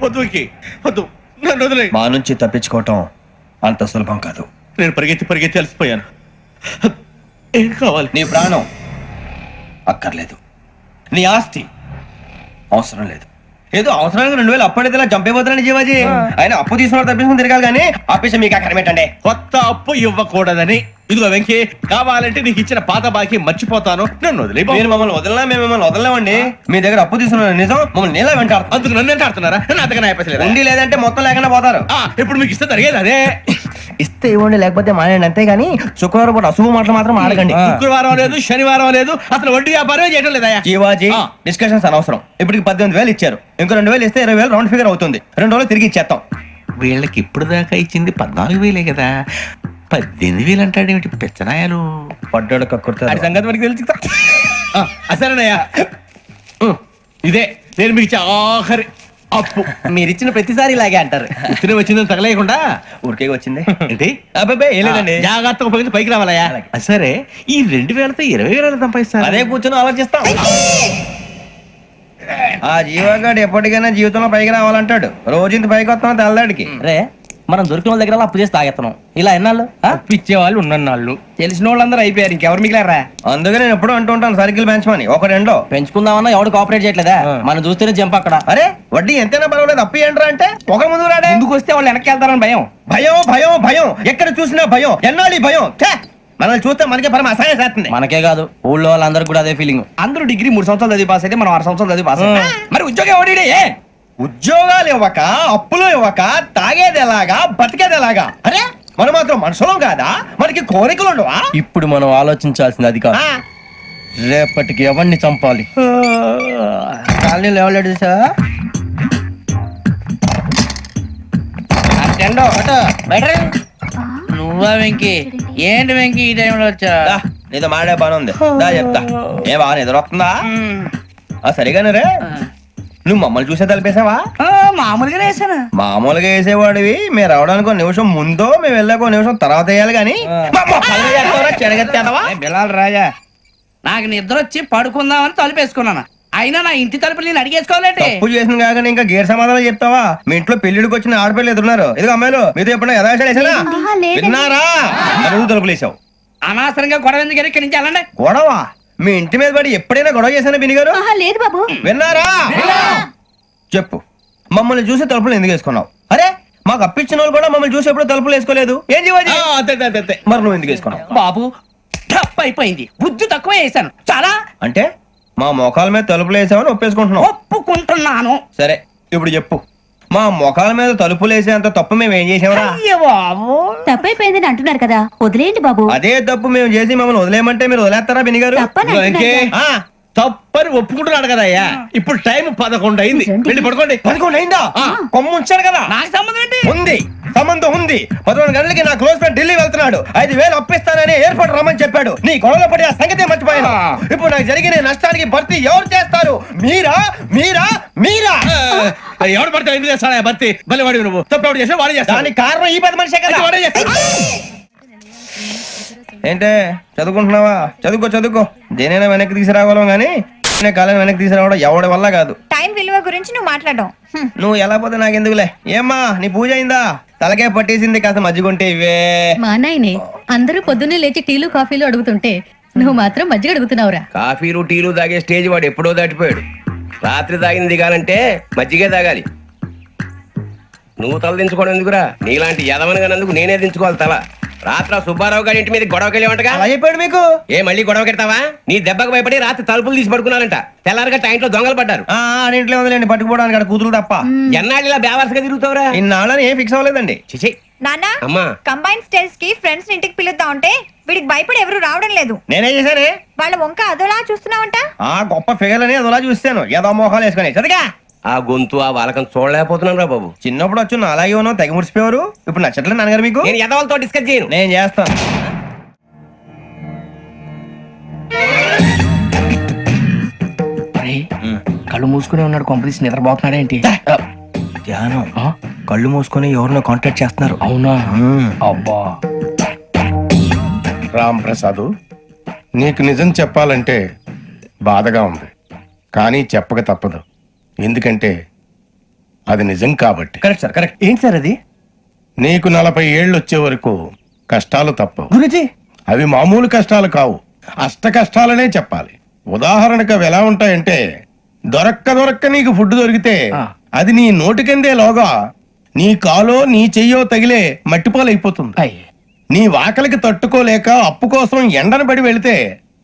వద్దు వద్దు, నన్ను వదిలే. మా నుంచి తప్పించుకోవటం అంత సులభం కాదు. నేను పరిగెత్తి అలసిపోయాను. ఏం కావాలి? నీ ప్రాణం అక్కర్లేదు, నీ ఆస్తి అవసరం లేదు. ఏదో అవసరానికి 2000 అప్పటిది ఇలా చంపేపోతున్నాడు జీవాజీ. ఆయన అప్పు తీసుకున్న తప్పించుకుని తిరగాలి కానీ ఆపేసి మీకు అక్కడ పెట్టండి. కొత్త అప్పు ఇవ్వకూడదని. ఇదిగో వెంకీ, కావాలంటే నీకు ఇచ్చిన పాత బాకీ మర్చిపోతాను, నన్ను వదిలే. మీరు మమ్మల్ని వదలనా? మేము మిమ్మల్ని వదలలేమండి. మీ దగ్గర అప్పు తీసుకున్న నిజం మమ్మల్ని నీలా వెంటాడు. అందుకు నన్ను ఎంత ఆడుతున్నారా? నన్ను అంతగా అయిపోతలేదు. ఉండి లేదంటే మొత్తం లేకుండా పోతారు. ఇప్పుడు మీకు ఇస్తే జరిగేది అదే. ఇస్తే ఇవ్వండి, లేకపోతే మానేయండి, అంతేగాని శుక్రవారం పూట అశుభ మాటలు మాత్రం ఆడకండి. శుక్రవారం లేదు, శనివారం లేదు, అసలు వడ్డీ వ్యాపారమే చేయడం లేదా? జీవాజీ, డిస్కషన్స్ అనవసరం. ఇప్పటికి 18,000 ఇచ్చారు, ఇంకో 2,000 ఇస్తే 20,000 రౌండ్ ఫిగర్ అవుతుంది. 2 రోజులు తిరిగి ఇచ్చేస్తాం. వీళ్ళకి ఇప్పుడు దాకా ఇచ్చింది 14,000 కదా, 18,000 అంటాడేమిటి పెచ్చనాయాలు? పడ్డాడు కక్కుర్తాడు. సంగతి మనకి తెలుసు. అసలేనయ్యా, ఇదే నేను మీకు ఇచ్చే ఆఖరి అప్పు. మీరు ఇచ్చిన ప్రతిసారి ఇలాగే అంటారు. ఇతనే వచ్చిందని తగలేయకుండా ఊరికే వచ్చింది ఏంటి? అబ్బాయి ఏం లేదండి. జాగ్రత్తగా ఉపయోగించి పైకి రావాలయ్యా. సరే, ఈ 2,000తో 20,000 సంపాదిస్తారు. అదే కూర్చొని ఆలోచిస్తాం. ఆ జీవగాడు ఎప్పటికైనా జీవితంలో పైకి రావాలంటాడు. రోజు ఇంత పైకి వస్తాం తెల్లడికి. రే, మనం దొరికిన వాళ్ళ దగ్గర అప్పు చేసి తాగెత్తనం. ఇలా ఎన్నాళ్ళు ఇచ్చే వాళ్ళు ఉన్నన్నాళ్ళు తెలిసిన వాళ్ళందరూ అయిపోయారు, ఇంకెవరు మిగిలారా? అందుకే నేను ఎప్పుడు అంటూ ఉంటాను సర్కిల్ బెంచ్ మని. ఒక రెండో పెంచుకుందామన్నా ఎవడు కోఆపరేట్ చేయట్లేదా? మనం చూస్తేనే జంప్ అక్కడ. అరే వడ్డీ ఎంతైనా పర్వాలేదు, అప్పు ఏంట్రా అంటే ఒక ముందు రాడే. ముందుకు వస్తే వాళ్ళు వెనక్కి వెళ్తారని భయం. భయం భయం భయం, ఎక్కడ చూసినా భయం. ఎన్నాళ్ళు భయం? మనల్ని చూస్తే మనకే పరమ అసహాయం చేస్తుంది. మనకే కాదు, ఊళ్ళో వాళ్ళందరూ కూడా అదే ఫీలింగ్. అందరూ డిగ్రీ 3 సంవత్సరాలు చదివి పాస్ అయితే మనం 6 సంవత్సరాలు చదివి పాస్. మరి ఉద్యోగం ఎవడి? ఉద్యోగాలు ఇవ్వక, అప్పులు ఇవ్వక, తాగేది ఎలాగా, బతికేది ఎలాగా? అరే మనం మాత్రం మనుషులం కాదా? మనకి కోరికలు ఉండవా? ఇప్పుడు మనం ఆలోచించాల్సింది అది కాదు, రేపటికి ఎవరిని చంపాలి. కాలనీలో ఎవరు సార్? నువ్వా వెంకీ? ఏంటి వెంకీ ఈ టైంలో వచ్చా? నీతో మాడే పని ఉంది, దా చెప్తా. ఏ బాగా నిద్రొస్తుందా? సరిగానే రే, నువ్వు మమ్మల్ని చూసే తలిపేసావా? మామూలుగానే వేసాను. మామూలుగా వేసేవాడివి. మేము రావడానికి 1 నిమిషం ముందో, మేము వెళ్ళాక 1 నిమిషం తర్వాత వేయాలి కానీ బిలాల్ రాజా, నాకు నిద్ర వచ్చి పడుకుందామని తలుపేసుకున్నాను. అయినా నా ఇంటి తలుపులు నేను అడిగేసుకోవాలంటే తప్పు చేసిన కాక ఇంకా గేర్ సమాధానం చెప్తావా? మీ ఇంట్లో పెళ్లిడికి వచ్చిన ఆడపిల్లలు ఎదురున్నారు. ఇదిగో అమ్మాయిలు, మీతో ఎప్పుడైనా యథాశాలు వేసానా? విన్నారా? అడుగు తలుపులు వేసావు. అనవసరంగా గొడవ ఎందుకు? ఇక్కడి నుంచి వెళ్ళండి. గొడవ? మీ ఇంటి మీద పడి ఎప్పుడైనా గొడవ చేశానా బిని గారు? లేదు బాబు. విన్నారా? చెప్పు, మమ్మల్ని చూసి తలుపులు ఎందుకు వేసుకున్నావు? అరే మాకు అప్పించిన వాళ్ళు కూడా మమ్మల్ని చూసి ఎప్పుడు తలుపులు వేసుకోలేదు. ఏం చేయాలి? మరి నువ్వు ఎందుకు వేసుకున్నావు? బాబు టప్ అయిపోయింది, బుద్ధి తక్కువ వేసాను చాలా. అంటే మా మోకాల మీద తలుపులు వేసామని ఒప్పేసుకుంటున్నావు? ఒప్పుకుంటున్నాను. సరే ఇప్పుడు చెప్పు, మా మొఖాల మీద తలుపులు వేసేంత తప్పు మేము ఏం చేసామరా? తప్పైపోయిందని అంటున్నారు కదా, వదిలేయండి బాబు. అదే తప్పు మేము చేసి మమ్మల్ని వదిలేయమంటే మీరు వదిలేస్తారా బిని గారు? తప్పని ఒప్పుకుంటున్నాడు కదా అయ్యా. ఇప్పుడు టైం 11 అయింది, వెళ్ళి పడుకోండి. 11 అయిందా? కొమ్ము ఉంచాడు కదా. నాకు సంబంధం ఏంటి? ఉంది, సంబంధం ఉంది. 11 గంటలకి నా క్లోజ్ ఫ్రెండ్ ఢిల్లీ వెళ్తున్నాడు. 5,000 అప్పిస్తానని ఎయిర్పోర్ట్ రమ్మని చెప్పాడు. నీ గొడవలో పడి ఆ సంగతి మర్చిపోయాను. ఇప్పుడు నాకు జరిగిన నష్టానికి భర్తీ ఎవరు చేస్తారు? మీరా మీరా మీరా? ఎవడు పడితే ఎందుకు చేస్తాడా భర్తీ? మళ్ళీ వాడి నువ్వు తప్పు ఎవడు చేసా వాడే చేస్తా. దానికి కారణం ఈ 10 మనిషే కదా. వాడే చేస్తా. ఏంటే చదువుకుంటున్నావా? చదువుకో. దేనైనా వెనక్కి తీసుకురావాలం గానీ కాలం వెనక్కి తీసుకురావడం ఎవడి వల్ల కాదు. టైం విలువ గురించి నువ్వు మాట్లాడడం. నువ్వు ఎలా పోతే నాకెందుకులే. ఏమ్మా నీ పూజ అయిందా? తలకే పట్టేసింది, కాస్త మజ్జిగుంటే ఇవే. మా నాయనే అందరూ పొద్దున్నే లేచి టీలు కాఫీలు అడుగుతుంటే నువ్వు మాత్రం మజ్జిగ అడుగుతున్నావురా. కాఫీలు టీలు తాగే స్టేజ్ వాడు ఎప్పుడో దాటిపోయాడు. రాత్రి తాగింది దిగాలంటే మజ్జిగే తాగాలి. నువ్వు తల దించుకోవడం ఎందుకురా? నీలాంటి యదవనగానందుకు నేనే దించుకోవాలి తల. రాత్రి సుబ్బారావు గారి ఇంటి మీద గొడవకి వెళ్ళేవంటగా. అలా చెప్పాడు మీకు? ఏ మళ్ళీ గొడవ కెడతావా? నీ దెబ్బకు భయపడి రాత్రి తలుపులు తీసి పడుకున్నారంట. తెల్లారగా టైంట్లో దొంగలు పడ్డారు. ఇంట్లో ఉందిలేండి, పట్టుకుపోవడానికి అక్కడ కూతురు తప్ప. ఎన్నాళ్ళు ఇలా బేవర్సగా తిరుగుతావురా? ఇన్నాళ్ళని ఏం ఫిక్స్ అవ్వలేదండి. చిచి నాన్న, అమ్మా, కంబైన్ స్టైల్స్ కి ఫ్రెండ్స్ ఇంటికి పిలుద్దాం అంటే వీడికి భయపడి ఎవరు రావడం లేదు. నేనేం చేశానే? వాళ్ళ వంక అదోలా చూస్తున్నావంట. గొప్ప ఫిగర్ అని అదోలా చూస్తాను, ఏదో మోహాలు వేసుకొని. చదిగా ఆ గొంతు ఆ వాలకం చూడలేకపోతున్నాను రా బాబు. చిన్నప్పుడు వచ్చి అలాగే ఉన్నావు, తెగ ముడిచిపోయారు. ఇప్పుడు నచ్చట్లేదు నాన్నగారు మీకు? నేను యదవలతో డిస్కస్ చేయను. నేను చేస్తాను. కళ్ళు మూసుకునే ఉన్నాడు, కొంపదీసి నిద్రపోతున్నాడేంటి? ధ్యానం. కళ్ళు మూసుకొని ఎవరినో కాంటాక్ట్ చేస్తున్నారు. అవునా? అబ్బా. రామ్ ప్రసాద్, నీకు నిజం చెప్పాలంటే బాధగా ఉంది, కానీ చెప్పక తప్పదు. ఎందుకంటే అది నిజం కాబట్టి. Correct sir, correct. ఏంటి సార్ అది? నీకు 40 ఏళ్ళు వచ్చే వరకు కష్టాలు తప్పవు. గురుజీ అవి మామూలు కష్టాలు కావు, అష్ట కష్టాలనే చెప్పాలి. ఉదాహరణకు అవి ఎలా ఉంటాయంటే, దొరక్క నీకు ఫుడ్ దొరికితే అది నీ నోటికందే లోగా నీ కాలో నీ చెయ్యో తగిలే మట్టిపాలైపోతుంది. నీ వాకలికి తట్టుకోలేక అప్పు కోసం ఎండను పడి వెళితే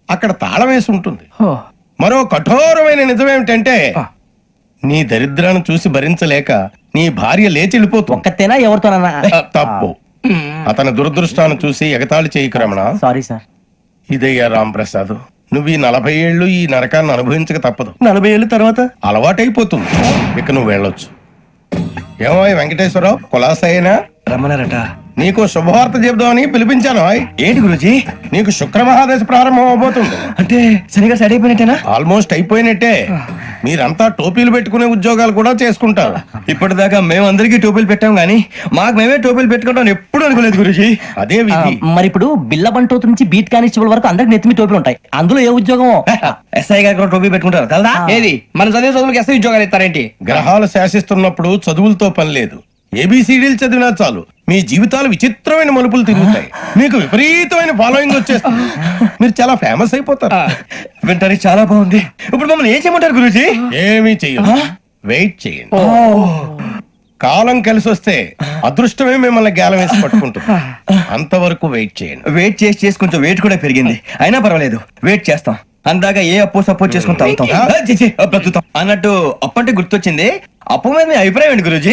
అక్కడ తాళం వేసి ఉంటుంది. మరో కఠోరమైన నిజమేమిటంటే, నీ దరిద్రాన్ని చూసి భరించలేక నీ భార్య లేచి వెళ్ళిపోతుంది. ఒక్కతేనా ఎవరితోనన్నా? తప్పు. అతని దురదృష్టాన్ని చూసి ఎగతాళి చేయకు రమణ. Sorry sir. ఇదయ్యా రాంప్రసాద్, నువ్వు ఈ 40 ఏళ్ళు ఈ నరకాన్ని అనుభవించక తప్పదు. 40 ఏళ్ళ తర్వాత అలవాటైపోతుంది. ఇక నువ్వు వెళ్ళొచ్చు. ఏమో వెంకటేశ్వరరావు, కులాసైనా రమ్మన్నారట. నీకు శుభవార్త చెబుదామని పిలిపించాను. ఏంటి గురుజీ? నీకు శుక్రమహాదశ ప్రారంభం అవబోతుంది. అంటే సరిగా సెట్ అయిపోయినట్టేనా? ఆల్మోస్ట్ అయిపోయినట్టే. మీరంతా టోపీలు పెట్టుకునే ఉద్యోగాలు కూడా చేసుకుంటారు. ఇప్పటిదాకా మేమందరికీ టోపీలు పెట్టాం గానీ మాకు మేమే టోపీలు పెట్టుకుంటాం ఎప్పుడు అనుకోలేదు గురుజీ. అదే విధి. మరి ఇప్పుడు బిల్ల బంటోతు నుంచి బీట్ కానిస్టేబుల్ వరకు అందరికి నెత్తిమి టోపీలు ఉంటాయి. అందులో ఏ ఉద్యోగం? ఎస్ఐ గారు కూడా టోపీ పెట్టుకుంటారు కదా? ఏది మన చదివే చదువులకు ఎస్ఐ ఉద్యోగాలు ఇస్తారేంటి? గ్రహాలు శాసిస్తున్నప్పుడు చదువులతో పని లేదు. ఏబిసిడీలు చదివినా చాలు మీ జీవితాలు విచిత్రమైన మలుపులు తిరుగుతాయి. మీకు విపరీతమైన ఫాలోయింగ్ వచ్చేస్తుంది. మీరు చాలా ఫేమస్ అయిపోతారు. వింటానికి చాలా బాగుంది. ఇప్పుడు మమ్మల్ని ఏం చేయమంటారు గురుజీ? ఏమీ చెయ్యదు, వెయిట్ చేయండి. కాలం కలిసి వస్తే అదృష్టమే మిమ్మల్ని గేలం వేసి పట్టుకుంటుంది. అంతవరకు వెయిట్ చేయండి. వెయిట్ చేసి కొంచెం వెయిట్ కూడా పెరిగింది. అయినా పర్వాలేదు, వెయిట్ చేస్తాం. అందాక ఏ అప్పు సపోర్ట్ చేసుకుని తాగుతాం. బ్రతుకుతాం అన్నట్టు అప్పు అంటే గుర్తొచ్చింది. అప్పు మీద మీ అభిప్రాయం ఏంటి గురుజీ?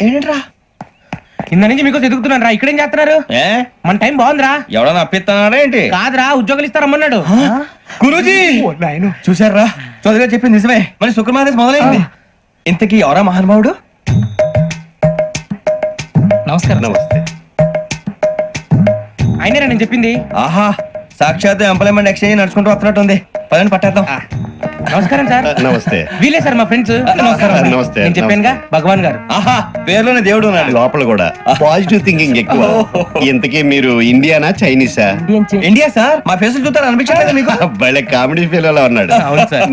ఏంటరా కింద నుంచి మీకు ఎదుగుతున్నాను రా. ఇక్కడేం చేస్తున్నారు? మన టైం బాగుందిరా. ఎవడన్నా అప్పిస్తున్నారా ఏంటి? కాదురా, ఉద్యోగాలు ఇస్తారమ్మన్నాడు. గురుజీ చూసారా, చదువుగా చెప్పింది నిజమే. మరి శుక్రమాదేశ్ మొదలైంది. ఇంతకీ ఎవరా మహానుభావుడు? నమస్కారం. నమస్తే. అయినరా నేను చెప్పింది? ఆహా, సాక్షాత్ ఎంప్లాయ్మెంట్ ఎక్స్చేంజ్ నడుచుకుంటూ వస్తున్నట్టు ఉంది. పదండి పట్టేద్దాం. నమస్కారం సార్. నమస్తే. వీలే సార్ మా ఫ్రెండ్స్. నమస్తే. నేను చెప్పానుగా, భగవాన్ గారు. ఆహా, పేర్లోనే దేవుడు ఉన్నాడు. లోపల కూడా పాజిటివ్ థింకింగ్ ఎక్కువ. ఇంతకీ మీరు ఇండియానా చైనీసా? India sir. మా ఫేసులు చూస్తారు అనిపించలేదు మీకు? భలే కామెడీ ఫీల్ అలా ఉన్నాడు.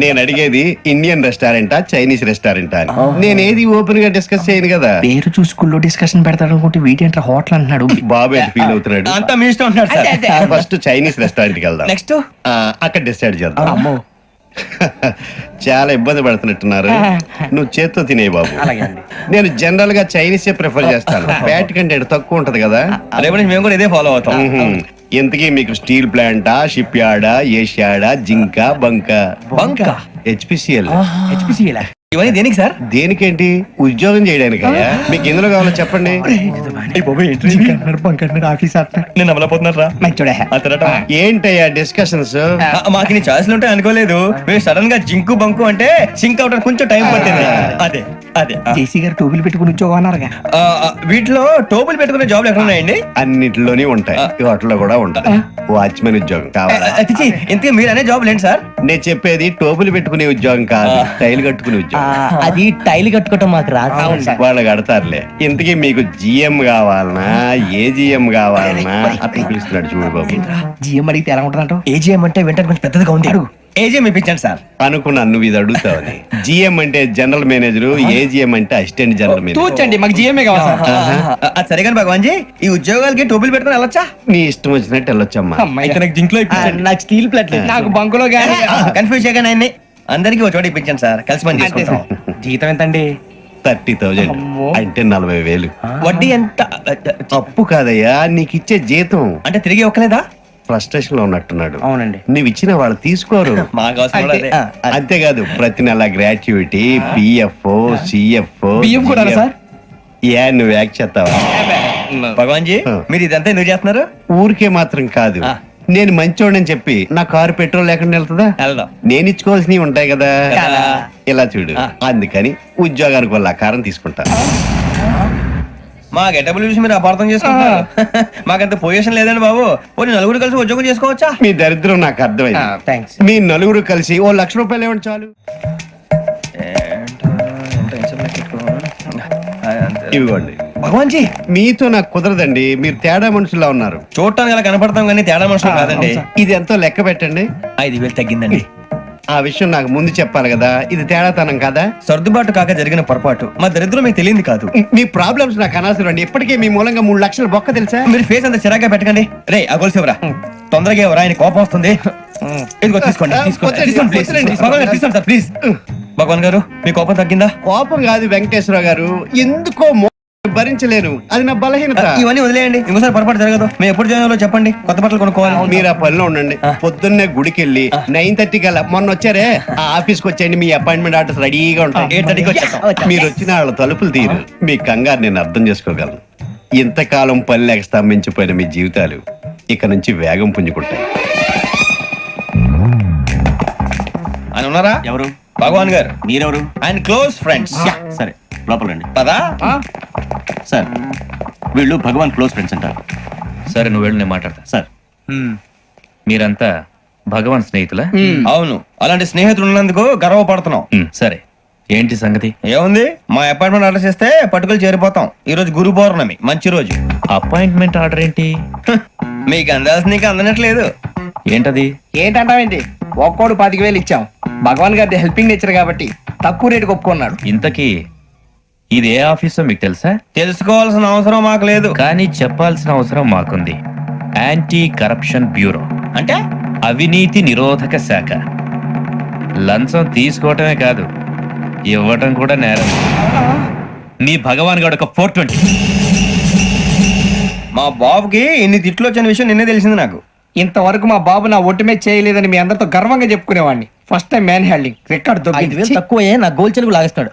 నేను అడిగేది ఇండియన్ రెస్టారెంటా చైనీస్ రెస్టారెంటా అని. నేను ఏది ఓపెన్ గా డిస్కస్ చేయను కదా. పేరు చూసుకుల్లో డిస్కషన్ పెడతాడు అనుకుంటే వీటేంట్రా హోటల్ అంటున్నాడు. బాబు ఎట్ ఫీల్ అవుతున్నాడు. అంతా మీ ఇష్టం ఉంటాడు సార్. ఫస్ట్ చైనీస్ రెస్టారెంట్ కి వెళ్దాం. నెక్స్ట్ అక్కడ డిసైడ్ చేద్దాం. చాలా ఇబ్బంది పడుతున్నట్టున్నారు. నువ్వు చేత్తో తినే బాబు. నేను జనరల్ గా చైనీసే ప్రిఫర్ చేస్తాను. ఫ్యాట్ కంటెంట్ తక్కువ ఉంటది కదా. రేపు నుంచి మేము కూడా ఇదే ఫాలో అవుతాం. ఇంతకీ మీకు స్టీల్ ప్లాంటా, షిప్ యార్డా, ఏషియాడా, జింక, బంకా? హెచ్పిసిఎల్. ఇవన్నీ దేనికి సార్? దేనికేంటి? ఉద్యోగం చేయడానికి. మీకు ఎందులో కావాలో చెప్పండి. నేను అమలపోతున్నారా? ఏంటయ్యా డిస్కషన్స్? మాకు నీ ఛాయిస్లు ఉంటాయి అనుకోలేదు. మీరు సడన్ గా జింకు బంకు అంటే సింక్ అవడానికి కొంచెం టైం పట్టింది. అదే అదే జేసీ గారు టోపీలు పెట్టుకుని ఉద్యోగం అన్నారుగా. వీటిలో టోపులు పెట్టుకునే జాబ్లు ఎక్కడ ఉన్నాయండి? అన్నిటిలోనే ఉంటాయి. వాటిలో కూడా ఉంటాయి. వాచ్మెన్ ఉద్యోగం కావాలా? ఇంతకీ మీరు అనే జాబ్ ఏంటి సార్? నేను చెప్పేది టోపులు పెట్టుకునే ఉద్యోగం కాదు, టైల్ కట్టుకునే ఉద్యోగం. అది టైల్ కట్టుకోవటం మాకు రాదు. వాళ్ళు కడతారులే. ఇంతకీ మీకు జిఎం కావాలనా, ఏజిఎం కావాలనా? అట్లా పిలుస్తున్నాడు చూడు బాబు. జిఎం అడిగితే ఎలా ఉంటుందంట? ఏజీఎం అంటే వెంటనే కొంచెం పెద్దదిగా ఉంది. ఏజీఎం ఇప్పించండి సార్. అనుకున్నాను నువ్వు ఇది అడుగుతావని. జిఎం అంటే జనరల్ మేనేజర్, ఏజిఎం అంటే అసిస్టెంట్ జనరల్ మేనేజర్. తూచండి, మాకు జిఎంఏ కావాలి సార్. అది సరే కానీ భగవాన్ జీ, ఈ ఉద్యోగాలకి టోపులు పెట్టుకుని వెళ్ళొచ్చా? నీ ఇష్టం వచ్చినట్టు వెళ్ళొచ్చమ్మా. జింక్ లో నాకు స్టీల్ ప్లేట్. నాకు బంకులో గానీ కన్ఫ్యూజ్ చేయగానే ఆయన్ని అందరికి ఒక చోట ఇప్పించండి సార్. కలిసి పని చేసుకుంటాం. జీతం ఎంతండి? 30,000 అంటే 40,000. వడ్డీ ఎంత? అప్పు కాదయ్యా, నీకు ఇచ్చే జీతం. అంటే తిరిగి ఒక్కలేదా? ఫ్రస్ట్రేషన్ లో ఉన్నట్టున్నాడు. అవునండి. నువ్వు ఇచ్చిన వాళ్ళు తీసుకోరు. మాకు అవసరం కూడా అదే. అంతేకాదు ప్రతి నెల గ్రాట్యుటీ, పిఎఫ్, సిఎఫ్. బియ్యం కూడా సార్? ఏ నువ్వు యాక్ట్ చేస్తావా? భగవాన్ జీ, మీరు ఇదంతా ఎందుకు చేస్తున్నారు? ఊరికే మాత్రం కాదు. నేను మంచోడని చెప్పి నా కారు పెట్రోల్ లేకుండా వెళ్తుందా? వెళ్దాం. నేను ఇచ్చుకోవాల్సినవి ఉంటాయి కదా. కదా. ఇలా చూడు, అందుకని ఉద్యోగానికి వాళ్ళ ఆకారం తీసుకుంటా. మా గెటబుల్ చూసి మీరు అపార్థం చేసుకుంటారు. మాకంత పొజిషన్ లేదండి బాబు. పోనీ నలుగురు కలిసి ఉద్యోగం చేసుకోవచ్చా? మీ దరిద్రం నాకు అర్థమైంది. థ్యాంక్స్. మీ నలుగురు కలిసి ఓ 1,00,000 రూపాయలు ఇవ్వండి చాలు. ఇవ్వండి. భగవాన్ జీ, మీతో నాకు కుదరదండి. మీరు తేడా మనుషుల్లా ఉన్నారు. చూడటానికి అలా కనపడతాం కానీ తేడా మనుషులు కాదండి. ఇది ఎంతో లెక్క పెట్టండి. 5,000 తగ్గిందండి. ఆ విషయం నాకు ముందు చెప్పాలి కదా, ఇది తేడాతనం కదా. సర్దుబాటు కాక జరిగిన పొరపాటు మా దరిద్రం మీకు తెలియంది కాదు. మీ ప్రాబ్లమ్స్ నాకు అనవసరం అండి. ఇప్పటికే మీ మూలంగా 3 లక్షలు బొక్క తెలుసా. మీరు ఫేస్ అంత చిరాగ్గా పెట్టకండి. రే ఆ గొలుసు ఎవరా? తొందరగా ఎవరా? ఆయన కోపం వస్తుంది. ఇదిగో తీసుకోండి, తీసుకోండి, తీసుకోండి, please. భగవాన్ గారు, తీసుకోండి సార్, ప్లీజ్. భగవాన్ గారు, మీ కోపం తగ్గిందా? కోపం కాదు వెంకటేశ్వరరావు గారు, ఎందుకో భరించలేను, అది నా బలహీనత. ఇవన్నీ వదిలేయండి, ఇంకోసారి పొరపాటు జరగదు. మేము ఎప్పుడు జాయిన్ చెప్పండి, కొత్త బట్టలు కొనుక్కోవాలి. మీరు ఆ పనిలో ఉండండి. పొద్దున్నే గుడికి వెళ్ళి 9:30 కల్లా, మొన్న వచ్చారే ఆ ఆఫీస్కి వచ్చేయండి, మీ అపాయింట్మెంట్ ఆర్డర్స్ రెడీగా ఉంటాయి. 8:30కి వచ్చేస్తాం. మీరు వచ్చిన వాళ్ళ తలుపులు తీరు. మీ కంగారు నేను అర్థం చేసుకోగలను. ఇంతకాలం పని లేక స్తంభించిపోయిన మీ జీవితాలు ఇక నుంచి వేగం పుంజుకుంటాయి. ఆయన ఉన్నారా? ఎవరు? భగవాన్ గారు. మీరెవరు? ఆయన క్లోజ్ ఫ్రెండ్స్. సరే, లోపల రండి. పదా? సార్, వీళ్ళు భగవాన్ క్లోజ్ ఫ్రెండ్స్ అంటారు. సరే నువ్వు వెళ్ళు, నేను మాట్లాడతా. సార్, మీరంతా భగవాన్ స్నేహితులా? అవును, అలాంటి స్నేహితులు ఉన్నందుకు గర్వపడుతున్నాం. సరే, ఏంటి సంగతి? ఏముంది, మా అపాయింట్మెంట్ ఆర్డర్ చేస్తే పట్టుకులు చేరిపోతాం. ఈ రోజు గురు పౌర్ణమి, మంచి రోజు. అపాయింట్మెంట్ ఆర్డర్ ఏంటి? మీకు అందాల్సిన నీకు అందనట్లేదు. ఏంటది? ఏంటంటావేంటి? ఒక్కోడు 25,000 ఇచ్చాం. భగవాన్ గారి హెల్పింగ్ నేచర్ కాబట్టి తక్కువ రేటుకి ఒప్పుకున్నాడు. ఇంతకీ ఇది ఏ ఆఫీసో మీకు తెలుసా? తెలుసుకోవాల్సిన అవసరం మాకు లేదు. కానీ చెప్పాల్సిన అవసరం మాకుంది. యాంటీ కరప్షన్ బ్యూరో, అంటే అవినీతి నిరోధక శాఖ. లంచం తీసుకోవటమే కాదు, ఇవ్వటం కూడా నేరం. మీ భగవాన్ గారు ఒక 420. మా బాబుకి ఇన్ని తిట్లు వచ్చిన విషయం నిన్నే తెలిసింది నాకు. ఇంతవరకు మా బాబు నా ఒట్టుమే చేయలేదని మీ అందరితో గర్వంగా చెప్పుకునేవాడిని. First time man handing record దొరికింది. తక్కువే నా గోల్ చెలుగు లాగేస్తాడు.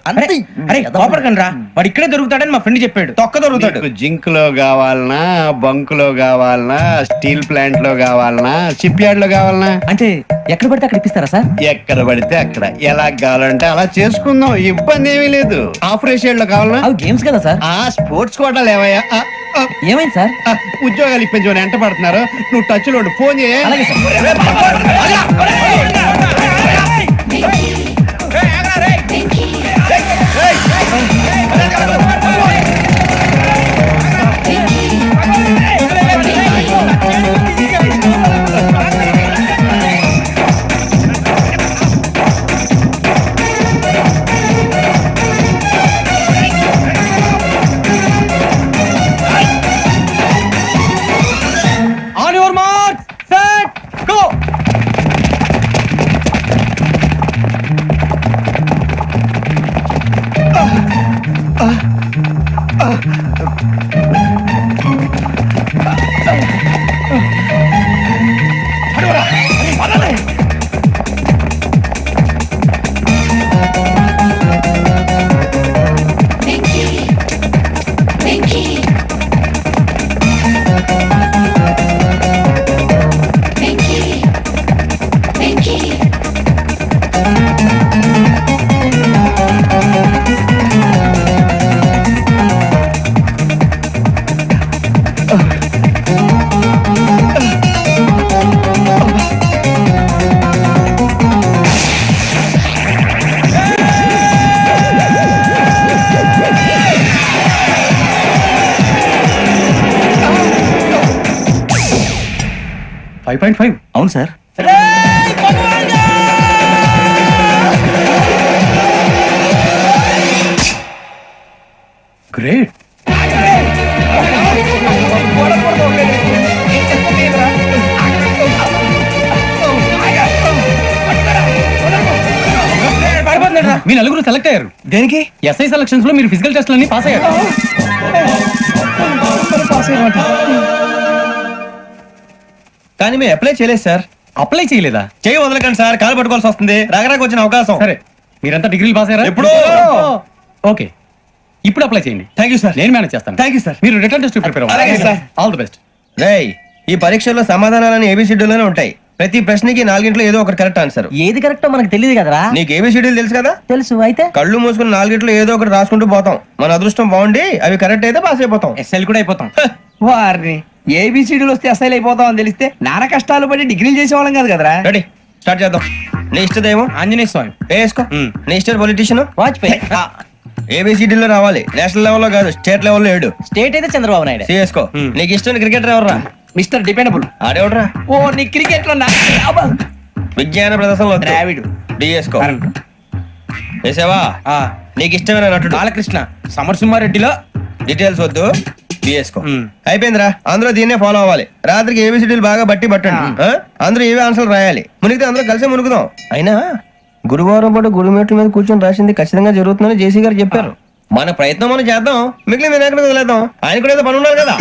అరే కోపడకండి రా, వాడు ఇక్కడే దొరుకుతాడని మా ఫ్రెండ్ చెప్పాడు. తొక్క దొరుకుతాడు. మీకు జింక్ లో కావాలనా, బంక్ లో కావాలనా, స్టీల్ ప్లాంట్ లో కావాలనా, షిప్ యార్డ్ లో కావాలనా? అంటే ఎక్కడ పడితే అక్కడ ఇప్పిస్తారా సార్? ఎక్కడ పడితే అక్కడ, ఎలా కావాలంటే అలా చేసుకుందాం, ఇబ్బంది ఏమీ లేదు. ఆపరేషన్ లో కావాలనా? అవి గేమ్స్ కదా సార్. ఆ స్పోర్ట్స్ కోటాలు ఏమయ్యా? ఏమైంది సార్? ఉద్యోగాలు ఇప్పించమని ఎంట పడుతున్నారు. నువ్వు టచ్ లో ఉండు, ఫోన్ చేయ. అలాగే sir. On your mark, set, go. అవును సార్. గ్రేట్. మీ నలుగురు సెలెక్ట్ అయ్యారు. దేనికి? ఎస్ఐ సెలక్షన్స్ లో మీరు ఫిజికల్ టెస్ట్ అన్ని పాస్ అయ్యారు. కానీ మేము అప్లై చేయలేదు సార్. అప్లై చేయలేదా? చేయి వదలకండి సార్, కాలు పట్టుకోవాల్సి వస్తుంది. రాగరాకు వచ్చిన అవకాశం. సరే, మీరంతా డిగ్రీలు పాస్ అయ్యారా? ఎప్పుడో. ఓకే, ఇప్పుడు అప్లై చేయండి. Thank you sir. నేను మేనేజ్ చేస్తాను. Thank you sir. మీరు రిటర్న్ టెస్ట్ ప్రిపేర్ అలాగే అవ్వండి. సార్. All the best. రేయ్, ఈ పరీక్షల్లో సమాధానాలని ఏబిసిడ్యూల్లోనే ఉంటాయి. ప్రతి ప్రశ్నకి 4 ఏదో ఒకటి కరెక్ట్ ఆన్సర్. ఏది కరెక్టో మనకు తెలియదు కదరా. నీకు ఏబిసిడ్యూల్ తెలుసు కదా? తెలుసు. అయితే కళ్ళు మూసుకుని 4 ఏదో ఒకటి రాసుకుంటూ పోతాం. మన అదృష్టం బాగుండి అవి కరెక్ట్ అయితే పాస్ అయిపోతాం. ఎస్ఎల్ కూడా అయిపోతాం. వారిని ఏబిసిడీలు వస్తే అసైల్ అయిపోతాం అని తెలిస్తే నాన్న కష్టాలు పడి డిగ్రీలు చేసేవాళ్ళం కాదు కదరా. రెడీ, స్టార్ట్ చేద్దాం. నీ ఇష్టదేమో ఆంజనేయ స్వామి. వేసుకో. నీ ఇష్ట పొలిటీషియన్ వాజ్పేయి. ఏబిసిడీలో రావాలి, నేషనల్ లెవెల్లో కాదు, స్టేట్ లెవెల్లో 7. స్టేట్ అయితే చంద్రబాబు నాయుడు. సిఎస్కో. నీకు ఇష్టం క్రికెటర్ ఎవర్రా? Mister dependable. ఆడేవడరా? ఓ నీ క్రికెట్ లో విజ్ఞాన ప్రదర్శనలో ద్రావిడు. డిఎస్కో వేసావా? నీకు ఇష్టమైన నటుడు బాలకృష్ణ సమరసింహారెడ్డిలో డీటెయిల్స్ వద్దు, డిఎస్కో అయిపోయిందిరా. అందరూ దీన్నే ఫాలో అవ్వాలి. రాత్రికి ఏబిసిడీలు బాగా బట్టి పట్టండి. అందరూ ఏవే ఆన్సర్లు రాయాలి. మునిగితే అందరూ కలిసి మునుగుదాం. అయినా గురువారం పాటు గురుమేట్ల మీద కూర్చొని రాసింది ఖచ్చితంగా జరుగుతుందని జేసీ గారు చెప్పారు. మన ప్రయత్నం మనం చేద్దాం, మిగిలిన నేను ఎక్కడ వదిలేద్దాం. ఆయన కూడా ఏదో పని ఉన్నారు కదా.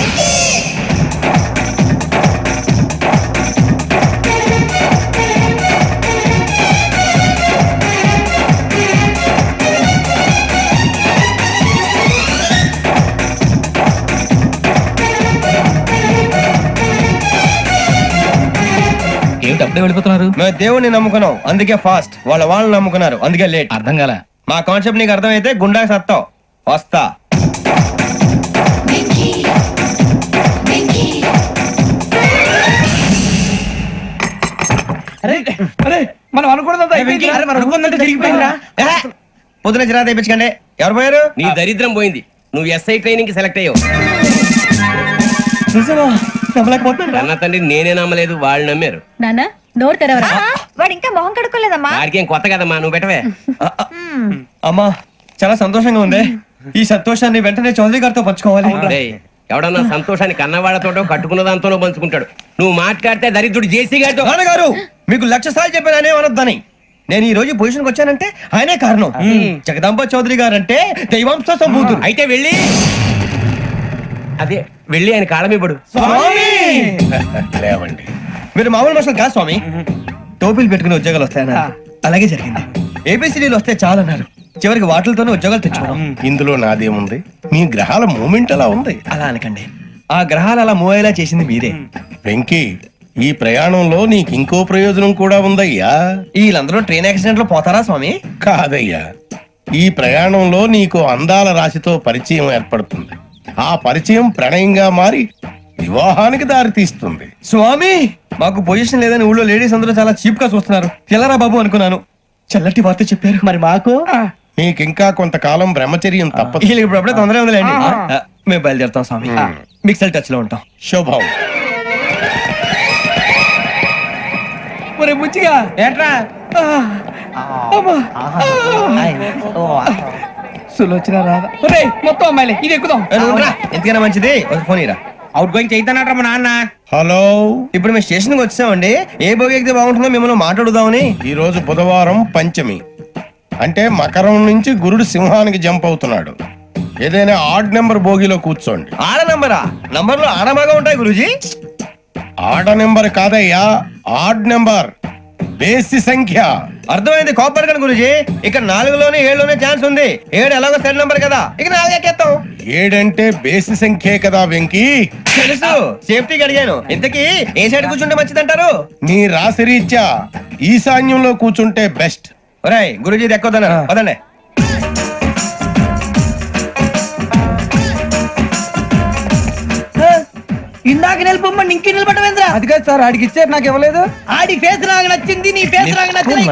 ఏమిటి అప్పుడే వెళ్ళిపోతున్నారు? మేము దేవుడిని నమ్ముకున్నాం, అందుకే ఫాస్ట్. వాళ్ళని నమ్ముకున్నారు, అందుకే లేట్. అర్థం కాల. మా కాన్సెప్ట్ నీకు అర్థమైతే గుండా సత్తావు. వస్తా. మనం అనుకున్నదంతా జరిగిపోయిందిరా. పొద్దున చిరా తెప్పించకండి. ఎవరు పోయారు? నీ దరిద్రం పోయింది. నువ్వు ఎస్ఐ ట్రైనింగ్ కి సెలెక్ట్ అయ్యావు. అన్న తండ్రి నేనే నమ్మలేదు, వాళ్ళు నమ్మారు. నాన్న నోరు తెరవరా. వాడు ఇంకా మొహం కడుక్కోలేదమ్మా. వాడికి ఏం కొత్త కదమ్మా, నువ్వు పెట్టవే. అమ్మా చాలా సంతోషంగా ఉంది. ఈ సంతోషాన్ని వెంటనే చౌదరి గారితో పంచుకోవాలి. డేయ్, ఎవడన్నా సంతోషాన్ని కన్నవాళ్లతోటో కట్టుకున్న దాంతోనో పంచుకుంటాడు. నువ్వు మాట్లాడితే దరిద్రుడు జేసీ గారితో. నాన్నగారు మీకు 1,00,000 సార్లు చెప్పాననే అనొద్దని. నేను ఈ రోజు పొజిషన్కి వచ్చానంటే ఆయనే కారణం. జగదాంబ చౌదరి గారు అంటే దైవాంశ సంభూతుడు. అయితే వెళ్ళి ఆయన కాళ్ళ మీద పడు. లేవండి. మీరు మామూలు మనుషులు కాదు స్వామి. టోపీలు పెట్టుకుని ఉద్యోగాలు వస్తాయన్నారు, అలాగే జరిగింది. ఏబిసిడీలు వస్తే చాలన్నారు, చివరికి వాటిలతోనే ఉద్యోగాలు తెచ్చుకున్నాం. ఇందులో నాదేముంది? మీ గ్రహాల మూమెంట్ అలా ఉంది. అలా అనకండి, ఆ గ్రహాలు అలా మూవ్ అయ్యేలా చేసింది మీరే. వెంకీ, ఈ ప్రయాణంలో నీకు ఇంకో ప్రయోజనం కూడా ఉందయ్యా. వీళ్ళందరూ ట్రైన్ యాక్సిడెంట్ లో పోతారా స్వామి? కాదయ్యా, ఈ ప్రయాణంలో నీకు అందాల రాశితో పరిచయం ఏర్పడుతుంది. ఆ పరిచయం ప్రణయంగా మారి వివాహానికి దారి తీస్తుంది. స్వామి మాకు పొజిషన్ లేదని ఊళ్ళో లేడీస్ అందరూ చాలా చీప్ గా చూస్తున్నారు. తెల్లరా బాబు అనుకున్నాను, చల్లటి వార్త చెప్పారు. మరి మాకు నీకింకా కొంతకాలం బ్రహ్మచర్యం తప్పదు. వీళ్ళకి ఇప్పుడు అప్పుడే తొందరగా ఉందిలేండి. మేము బయలుదేరుతాం స్వామి, మిక్సెల్ టచ్ లో ఉంటాం. శుభం. బుచ్చిగా ఏంట్రా సులోచన రాదా? మొత్తం అమ్మాయిలే, ఇది ఎక్కుదాం. ఎందుకైనా మంచిది ఫోన్ ఇరా. అవుట్ గోయింగ్ చేద్దానట్రా మా నాన్న. హలో, ఇప్పుడు మేము స్టేషన్ కి వచ్చామండి. ఏ బోగి ఎక్కితే బాగుంటుందో మిమ్మల్ని మాట్లాడుదామని. ఈ రోజు బుధవారం పంచమి, అంటే మకరం నుంచి గురుడు సింహానికి జంప్ అవుతున్నాడు. ఏదైనా ఆడ్ నెంబర్ బోగిలో కూర్చోండి. ఆడ నంబరా? నంబర్లు ఆడబాగా ఉంటాయి గురూజీ. ఆడ నెంబర్ కాదయ్యా, ఆడ్ నెంబర్, బేసి సంఖ్య. అర్థమైంది, కాపర్ కానీ గురూజీ. ఇక్కడ 4లోనే 7లోనే ఛాన్స్ ఉంది. 7 ఎలాగో సెడ్ నంబర్ కదా, ఇక 4 ఎక్కేస్తాం. 7 అంటే బేసి సంఖ్యే కదా వెంకీ. తెలుసు, సేఫ్టీకి అడిగాను. ఇంతకీ ఏ సైడ్ కూర్చుంటే మంచిదంటారు? నీ రాశి రీత్యా ఈశాన్యంలో కూర్చుంటే బెస్ట్. ఒరేయ్ గురూజీ దెక్కొద్దన్నారు, పదండి. ఇందాక నిలబొమ్మని ఇంకే నిలబడమేంద్రా? అది కాదు సార్, ఆడికి ఇచ్చారు, నాకు ఇవ్వలేదు. ఆడి ఫేస్ నాకు నచ్చింది, నీ ఫేస్ నాకు నచ్చింది.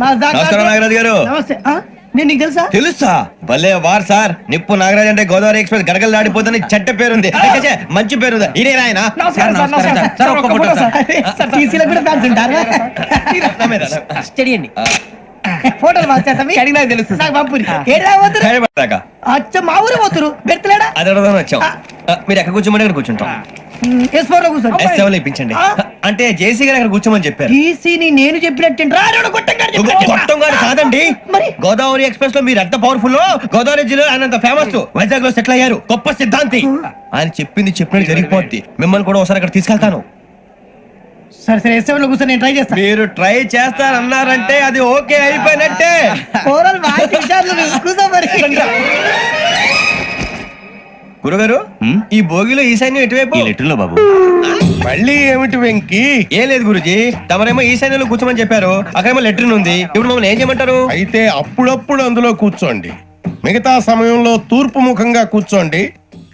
నమస్కారం నాగరాజు గారు. నమస్తే. నేను నీకు తెలుసా? తెలుసా? భలే వార్ సార్. నిప్పు నాగరాజ్ అంటే గోదావరి ఎక్స్ప్రెస్ గడగలు దాడిపోతుంది చెట్ట పేరుంది. మంచి పేరుంది. ఇదే ఆయన. ఫోటోలు అడిగినా తెలుసు. అచ్చ మా ఊరు పోతురు బెర్తలేడా? అది అడగదామని వచ్చాం. మీరు ఎక్కడ కూర్చోమని అక్కడ కూర్చుంటాం. S7 లో ఇప్పించండి. అంటే జేసీ గారు అక్కడ కూర్చోమని చెప్పారు. నేను చెప్పినట్టు గొట్టం గారు కాదండి, గోదావరి ఎక్స్ప్రెస్ లో మీరు ఎంత పవర్ఫుల్. గోదావరి జిల్లా ఆయన ఫేమస్. వైజాగ్ లో సెటిల్ అయ్యారు, గొప్ప సిద్ధాంతి. ఆయన చెప్పింది చెప్పినట్టు జరిగిపోద్ది. మిమ్మల్ని కూడా ఒకసారి అక్కడ తీసుకెళ్తాను. సరే సరే, S7 లో కూర్చొని నేను ట్రై చేస్తాను. మీరు ట్రై చేస్తారన్నారంటే అది ఓకే అయిపోయినట్టే. గురుగారు, ఈ భోగిలో ఈశాన్యం ఎటువైపు? లెటర్లో బాబు. మళ్ళీ ఏమిటి వెంకీ? ఏం లేదు గురుజీ, తమరేమో ఈశాన్యంలో కూర్చోమని చెప్పారు, అక్కడేమో లెటర్ ఉంది. ఇప్పుడు మమ్మల్ని ఏం చేయమంటారు? అయితే అప్పుడప్పుడు అందులో కూర్చోండి, మిగతా సమయంలో తూర్పు ముఖంగా కూర్చోండి.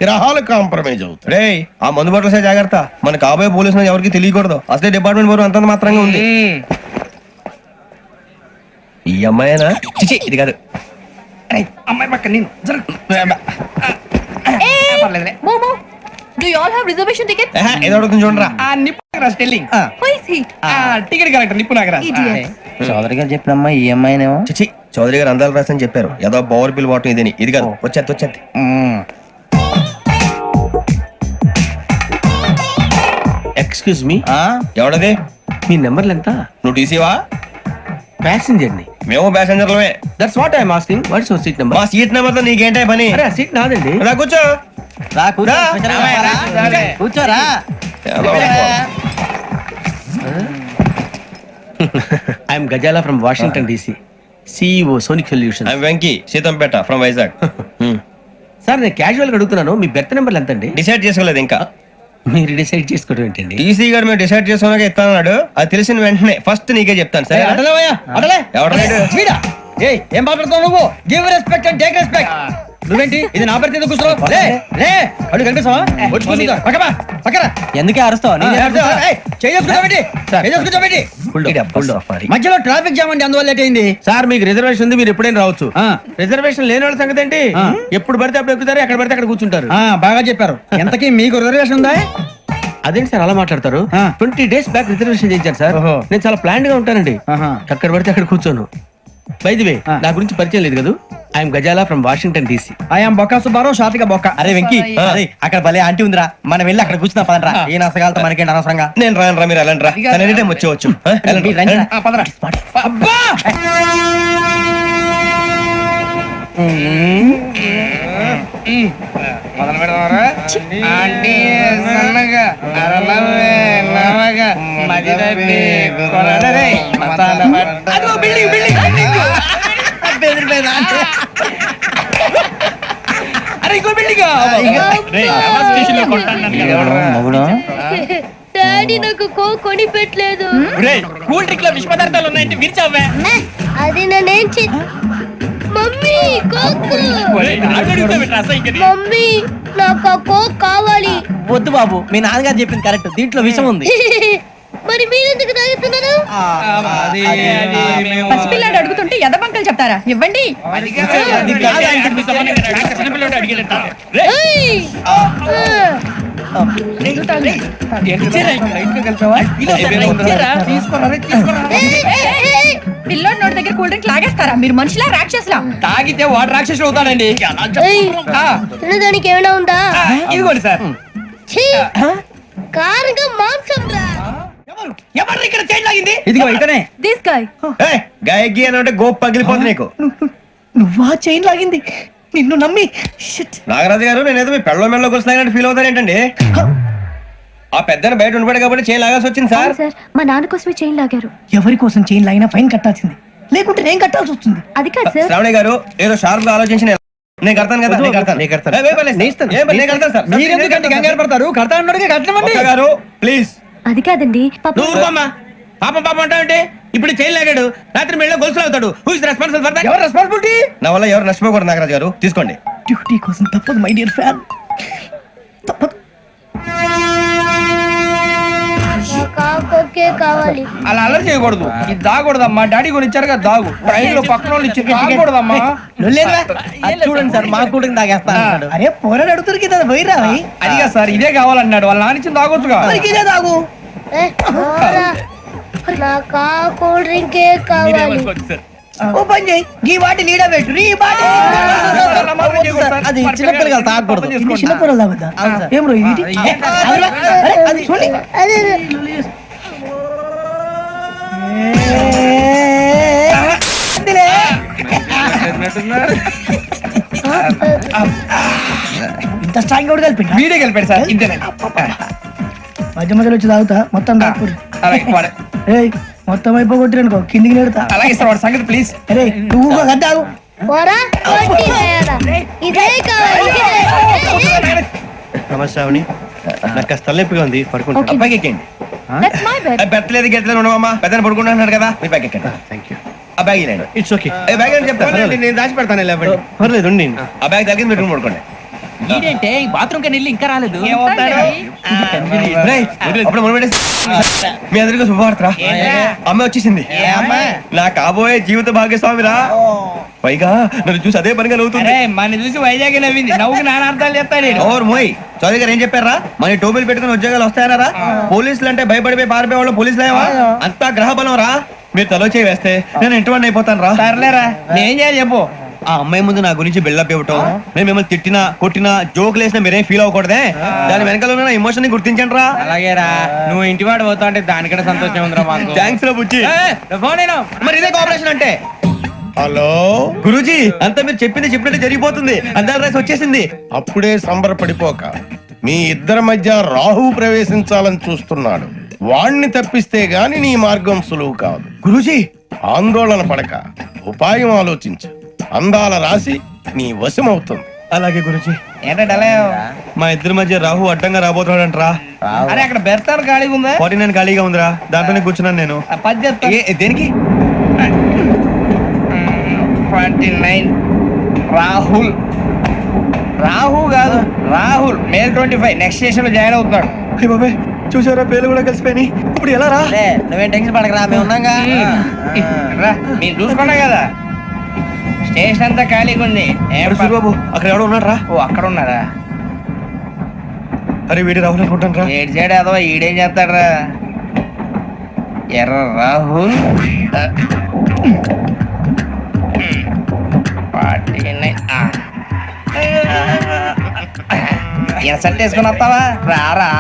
గ్రహాలు కాంప్రమైజ్ అవుతాయి. రే, ఆ మందు బట్టలసే జాగ్రత్త. మన కాబోయే పోలీసులు ఎవరికి తెలియకూడదు. అసలే డిపార్ట్మెంట్ బోర్ అంతంత మాత్రంగా ఉంది. ఈ అమ్మాయినా? చిచి, ఇది కాదు. అమ్మాయి పక్క నేను Do you all have reservation tickets? ఏదో అడుగుతుంది చూడరా. నిప్పు Nagaraj telling Who is he? Ticket collector నిప్పు నాగరాజ్ Idiot. చౌదరి గారు చెప్పినమ్మా ఈ అమ్మాయినేమో. చిచి చౌదరి గారు అందాలు రాసని చెప్పారు. ఏదో బోర్ బిల్ వాటం ఇదని. ఇది కాదు, వచ్చేది. Excuse me ఎవడది? మీ నెంబర్లు ఎంత? నువ్వు టీసీవా? ప్యాసింజర్ ని. మేము ప్యాసెంజర్లమే. That's what I'm asking. What's your seat number? మా సీట్ నెంబర్ తో నీకేంటే పని? అరే సీట్ నాదండి. రా కూర్చో. రా కూర్చో. రా. కూర్చోరా. I'm Ghazala from Washington DC, CEO Sonic solution. I Venky Seethampeta from Vizag. Sir నేను క్యాజువల్ గా అడుగుతున్నాను, మీ బెర్త్ నెంబర్లు ఎంత అండి? డిసైడ్ చేసుకోలేదు ఇంకా. మీరు డిసైడ్ చేసుకోవడం ఏంటండి? టీసీ గారు మేము డిసైడ్ చేసుకున్నాక ఇస్తానన్నాడు. అది తెలిసిన వెంటనే ఫస్ట్ నీకే చెప్తాను. సరే వీడా? ఏయ్, ఏం మాట్లాడుతావు నువ్వు? Give respect and take respect. నువ్వేంటి ఇది నా పరిస్థితి కూర్చున్నావు? లే అడుగు కనిపిస్తావా? వచ్చి కూర్చుంటా. పక్కరా. ఎందుకే అరుస్తావు? మధ్యలో ట్రాఫిక్ జామ్ అండి, అందువల్ల లేట్ అయింది. సార్ మీకు రిజర్వేషన్ ఉంది, మీరు ఎప్పుడైనా రావచ్చు. రిజర్వేషన్ లేని వాళ్ళ సంగతి ఏంటి? ఎప్పుడు పడితే అప్పుడు ఎక్కుతారు, ఎక్కడ పడితే అక్కడ కూర్చుంటారు. బాగా చెప్పారు. ఎంతకీ మీకు రిజర్వేషన్ ఉందా? అదేంటి సార్ అలా మాట్లాడతారు? 20 days బ్యాక్ రిజర్వేషన్ చేయించారు సార్. నేను చాలా ప్లాన్ గా ఉంటానండి. అక్కడ పడితే అక్కడ కూర్చోను. బై ది వే, నా గురించి పరిచయం లేదు కదా. I'm Ghazala from Washington DC. I'm Bokka Subbarao, షాతిక బొక్క. అరే వెంకీ, అరే అక్కడ భలే ఆంటీ ఉందిరా, మనం వెళ్ళి అక్కడ కూర్చున్నా పదరా. ఏ నసగాలతో మనకేంటి అనవసరంగా. నేను రాను రా, మీరు వెళ్ళండి రా. తను ఎనీ టైం వచ్చేవచ్చు. అబ్బా డాడీ నాకు కొని పెట్టలేదు. కూల్ డ్రింక్ లో విష పదార్థాలు ఉన్నాయంటే విరిచావే. అది నేనేం మమ్మీ కోక్. మమ్మీ నాకు ఆ కోక్ కావాలి. వద్దు బాబు, మీ నాన్నగారు చెప్పింది కరెక్ట్, దీంట్లో విషయం ఉంది. మరి మీరెందుకు తాగుతున్నారు? పసిపిల్లాడు అడుగుతుంటే ఎదబంకలు చెప్తారా? ఇవ్వండి. పిల్లోడి నోటి దగ్గర కూల్ డ్రింక్ లాగేస్తారా? మీరు మనుషులా రాక్షసులా? తాగితే వాడు రాక్షసుడు అవుతాడండి. దానికి ఏమైనా ఉందా? ఇదిగోండి సార్. కారుగా మాంసం రా. ఎవరు ఇక్కడ చైన్ లాగింది? ఇదిగో ఇతనే. This guy. గాయకి అని అంటే గోప్ పగిలిపోతుంది నీకు. నువ్వా చైన్ లాగింది? నిన్ను నమ్మి. నాగరాజు గారు, నేనేదో మీ పెళ్ళ మెళ్ళ గురిసినట్టు ఫీల్ అవుతారు ఏంటండి? ఆ పెద్దని బయట ఉండిపోయాడు కాబట్టి చైన్ లాగాల్సి వచ్చింది సార్. మా నాన్న కోసమే చైన్ లాగారు. ఎవరి కోసం చైన్ లాగినా ఫైన్ కట్టాల్సింది, లేకుంటే నేను కట్టాల్సి వస్తుంది. అది కాదు సార్. శ్రావణి గారు ఏదో షార్ప్ గా ఆలోచించి నేను కడతాను కదా. మీరెందుకంటే కంగారు పడతారు? కడతా అన్నాడుగా కట్టమండి. గారు ప్లీజ్. అది కాదండి. పాపం అంటావంటే ఇప్పుడు చైన్ లాగాడు, రాత్రి మెళ్ళ గొలుసులు అవుతాడు. Who is responsible for that? ఎవరు రెస్పాన్సిబిలిటీ? నా వల్ల ఎవరు నష్టపోకూడదు నాగరాజు గారు, తీసుకోండి. డ్యూటీ కోసం తప్పదు మై డియర్ ఫ్యాన్, తప్పదు. కావాలి. అలా అల్లరి చేయకూడదు. ఇది దాగకూడదమ్మా. డాడీ కొని ఇచ్చారు కదా దాగు. ట్రైన్ లో పక్కన వాళ్ళు ఇచ్చి దాగకూడదమ్మా. చూడండి సార్, మా కూడా తాగేస్తా. అరే పోరాడు అడుగుతారు కదా, పోయిరా. అదిగా సార్, ఇదే కావాలన్నాడు. వాళ్ళ నాన్న ఇచ్చింది తాగొచ్చుగా. ఇదే తాగు. నాకు కూల్ డ్రింకే కావాలి. ఓ పని చేయి, ఈ వాటి లీడ పెట్టు. ఈ వాటి అది చిన్నపిల్లలు తాగకూడదు. చిన్నపిల్లలు తాగుతా. ఏం రో ఇది? అది చూడండి. ఇంత స్ట్రాంగ్ కూడా కలిపి వీడే కలిపాడు సార్. ఇంతేనే. మధ్య మధ్యలో వచ్చి తాగుతా, మొత్తం తాగుతారు. మొత్తం అయిపోగొట్టిరనుకో కిందికి నేడుతా. అలాగే సార్, వాడి సంగతి ప్లీజ్. అరే నువ్వు గద్ద తాగు. ఇదే కావాలి. నమస్కారం, నాకు కాస్త తలెప్పిగా ఉంది, పడుకుంటా. బ్యాగ్ ఎక్కండి. పెట్టలేదు గెట్టలేదు ఉండవమ్మా. పెద్దని పడుకుంటున్నాడు కదా, మీ బ్యాగ్ ఎక్కండి. Thank you. ఆ బ్యాగ్ ఇలాండి. It's okay. బ్యాగ్ అని చెప్తాను, నేను దాచి పెడతాను. పర్లేదు, ఉండి. ఆ బ్యాగ్ తగ్గింది పెట్టుకుని పడుకోండి. ఏంటంటే బాత్రూమ్ కని వెళ్ళి ఇంకా రాలేదు రేయ్, అప్పుడు మొదలు పెట్టేసి. మీ అందరికీ శుభవార్తరా. అమ్మ వచ్చేసింది. నా కాబోయే జీవిత భాగ్యస్వామిరా. పైగా నన్ను చూసి అదే పనిగా నవ్వుతుంది. మన చూసి వైజాగ్ నవ్వింది. నవ్వుకి నాన్న అర్థాలు చెప్తాడు. ఓర్ మోయ్, చౌదరి గారు ఏం చెప్పారా? మన టోబీలు పెట్టుకుని ఉద్యోగాలు వస్తాయనరా? పోలీసులు అంటే భయపడిపోయి పారిపోయే వాళ్ళు పోలీసులు ఏవా? అంతా గ్రహ బలం రా. మీరు తలో చేయి వేస్తే నేను ఇంటివాడిని అయిపోతాను రా. సర్లేరా, నేనేం చేయాలి చెప్పు. ఆ అమ్మాయి ముందు నా గురించి బిల్డప్ ఇవ్వటం, నేను మిమ్మల్ని తిట్టినా కొట్టినా జోకులు వేసినా మీరేం ఫీల్ అవ్వకూడదే. దాని వెనకాల ఉన్న ఎమోషన్ ని గుర్తించండి రా. అలాగేరా, నువ్వు ఇంటి వాడు పోతా అంటే దానికంటే సంతోషం ఉందిరా మాకు. థ్యాంక్స్ రా బుజ్జి. మరి ఇదే కోఆపరేషన్ అంటే. హలో, గురూజీ, అంతా మీరు చెప్పింది చెప్పినట్టు జరిగిపోతుంది. అందాల రైస్ వచ్చేసింది. అప్పుడే సంబరపడిపోక మీ ఇద్దరి మధ్య రాహు ప్రవేశించాలని చూస్తున్నాడు. వాణ్ణి తప్పిస్తే గాని నీ మార్గం సులువు కాదు. గురూజీ, ఆందోళన పడక ఉపాయం ఆలోచించు. అందాల రాశి నీ వశమవుతుంది. అలాగే గురూజీ. ఏంటంటే మా ఇద్దరి మధ్య రాహు అడ్డంగా రాబోతున్నాడంట్రా. అరే అక్కడ బెర్తాను ఖాళీగా ఉందా? 49 ఖాళీగా ఉందిరా, దాంట్లోనే కూర్చున్నాను నేను. పది చెప్తా. దేనికి? 29 రాహుల్. రాహు కాదు, రాహుల్. మే 25 నెక్స్ట్ స్టేషన్ లో జాయిన్ అవుతున్నాడు. అయ్య బాబాయ్, చూసారా పేర్లు కూడా కలిసిపోయినాయి. ఇప్పుడు ఎలా రా? నువ్వేం టెన్షన్ పడకరా, మేము ఉన్నాగా. మీరు చూసుకున్నా కదా, స్టేషన్ అంతా ఖాళీగా ఉంది. బాబు అక్కడ ఎవడో ఉన్నాడు రా. ఓ అక్కడ ఉన్నారా? అరే వీడి రాహుల్ అనుకుంటాను రా. ఏడు సైడ్ అదో ఈడేం చేస్తాడరా? ఎర్ర రాహుల్ 49. ఎసట్ వేసుకుని వస్తావా? రారా.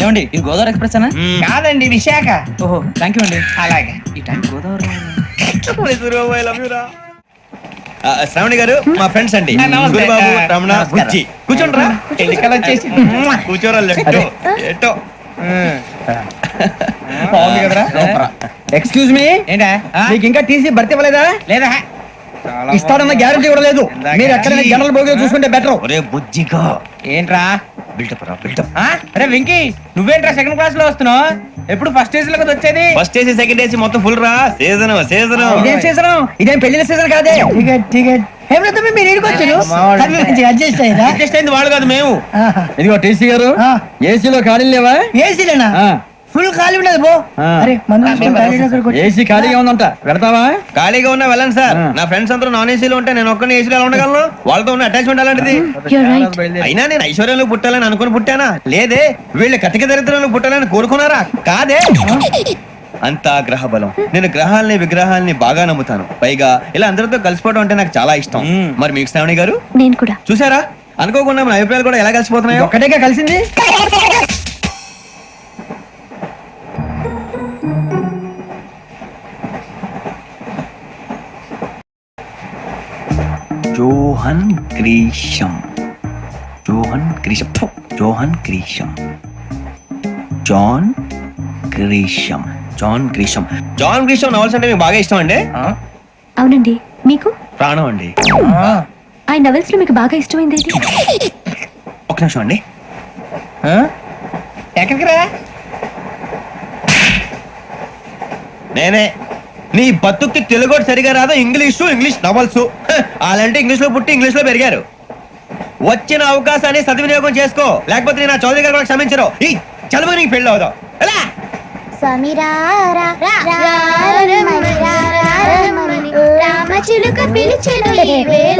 ఏమండి ఇది గోదావరి ఎక్స్ప్రెస్ అనా? కాదండి, విశాఖ. ఓహో థ్యాంక్ యూ అండి. అలాగే. ఈ టైం గోదావరి శ్రావణి గారు మా ఫ్రెండ్స్ అండి. నమస్తే. గురుబాబు, రమణ, నమస్కారం. బుజ్జి. కూర్చోండి రా. ఎన్నికలు వచ్చేసి కూర్చోరా. లెఫ్ట్ ఎటో. బాగుంది కదరా? ఎక్స్క్యూజ్ మీ, ఏంటా? మీకు ఇంకా టీసీ భర్తీ ఇవ్వలేదా? లేదా ఇస్తాడన్న గ్యారంటీ కూడా లేదు. మీరు ఎక్కడైనా జనరల్ బోగిలో చూసుకుంటే బెటర్. ఒరే బుజ్జిగా, ఏంట్రా? బిల్డప్ రా, బిల్డప్. అరే వెంకీ, నువ్వేంట్రా సెకండ్ క్లాస్ లో వస్తున్నావు? ఎప్పుడు ఫస్ట్ ఏజ్ లో కదా వచ్చేది? ఫస్ట్ ఏసీ సెకండ్ ఏసీ మొత్తం ఫుల్ రా. Season season. ఇదేం సీజన్? ఇదేం పెళ్లిన సీజన్ కాదే. టికెట్ టికెట్ మీరు ఇడికొచ్చారు. అడ్జస్ట్ అయ్యారా? అడ్జస్ట్ అయింది వాళ్ళు కాదు, మేము. ఇదిగో టీసీ గారు, ఏసీలో ఖాళీ లేవా? ఏసీలేనా? ఫుల్ ఖాళీ ఉండదు బో. అరే ఏసీ ఖాళీగా ఉందంట, వెళ్తావా? ఖాళీగా ఉన్నా వెళ్ళండి సార్. నా ఫ్రెండ్స్ అందరూ నాన్ ఏసీలో ఉంటే నేను ఒక్కనే ఏసీలో ఎలా ఉండగలను? వాళ్ళతో ఉన్న అటాచ్మెంట్ అలాంటిది. అయినా నేను ఐశ్వర్యంలో పుట్టాలని అనుకుని పుట్టానా? లేదే. వీళ్ళ కటిక దరిద్రంలో పుట్టాలని కోరుకున్నారా? కాదే. అంతా గ్రహ బలం. నేను గ్రహాలని విగ్రహాలని బాగా నమ్ముతాను. పైగా ఇలా అందరితో కలిసిపోవడం అంటే నాకు చాలా ఇష్టం. మరి మీకు శ్రావణి గారు? నేను కూడా. చూసారా, అనుకోకుండా మన అభిప్రాయాలు కూడా ఎలా కలిసిపోతున్నాయో. ఒక్కటేగా కలిసింది. Johan Grisham, Johan Grisham, Johan Grisham, John Grisham, John Grisham. John Grisham novels అంటే మీకు బాగా ఇష్టం అండి? అవునండి. మీకు? ప్రాణం అండి. ఆ నవెల్స్ లో మీకు బాగా ఇష్టమైంది ఏంటి? ఒక నిమిషం అండి. ఎక్కడికి రా? నేనే. నీ బతుక్కి తెలుగు కూడా సరిగా రాదు, ఇంగ్లీష్ నవల్స్. అలాంటి ఇంగ్లీష్ లో పుట్టి ఇంగ్లీష్ లో పెరిగారు. వచ్చిన అవకాశాన్ని సద్వినియోగం చేసుకో, లేకపోతే నేను చౌదరి గారు కూడా క్షమించరు. ఈ చదువు నీకు పెళ్ళి అవుదాం. ఎలా?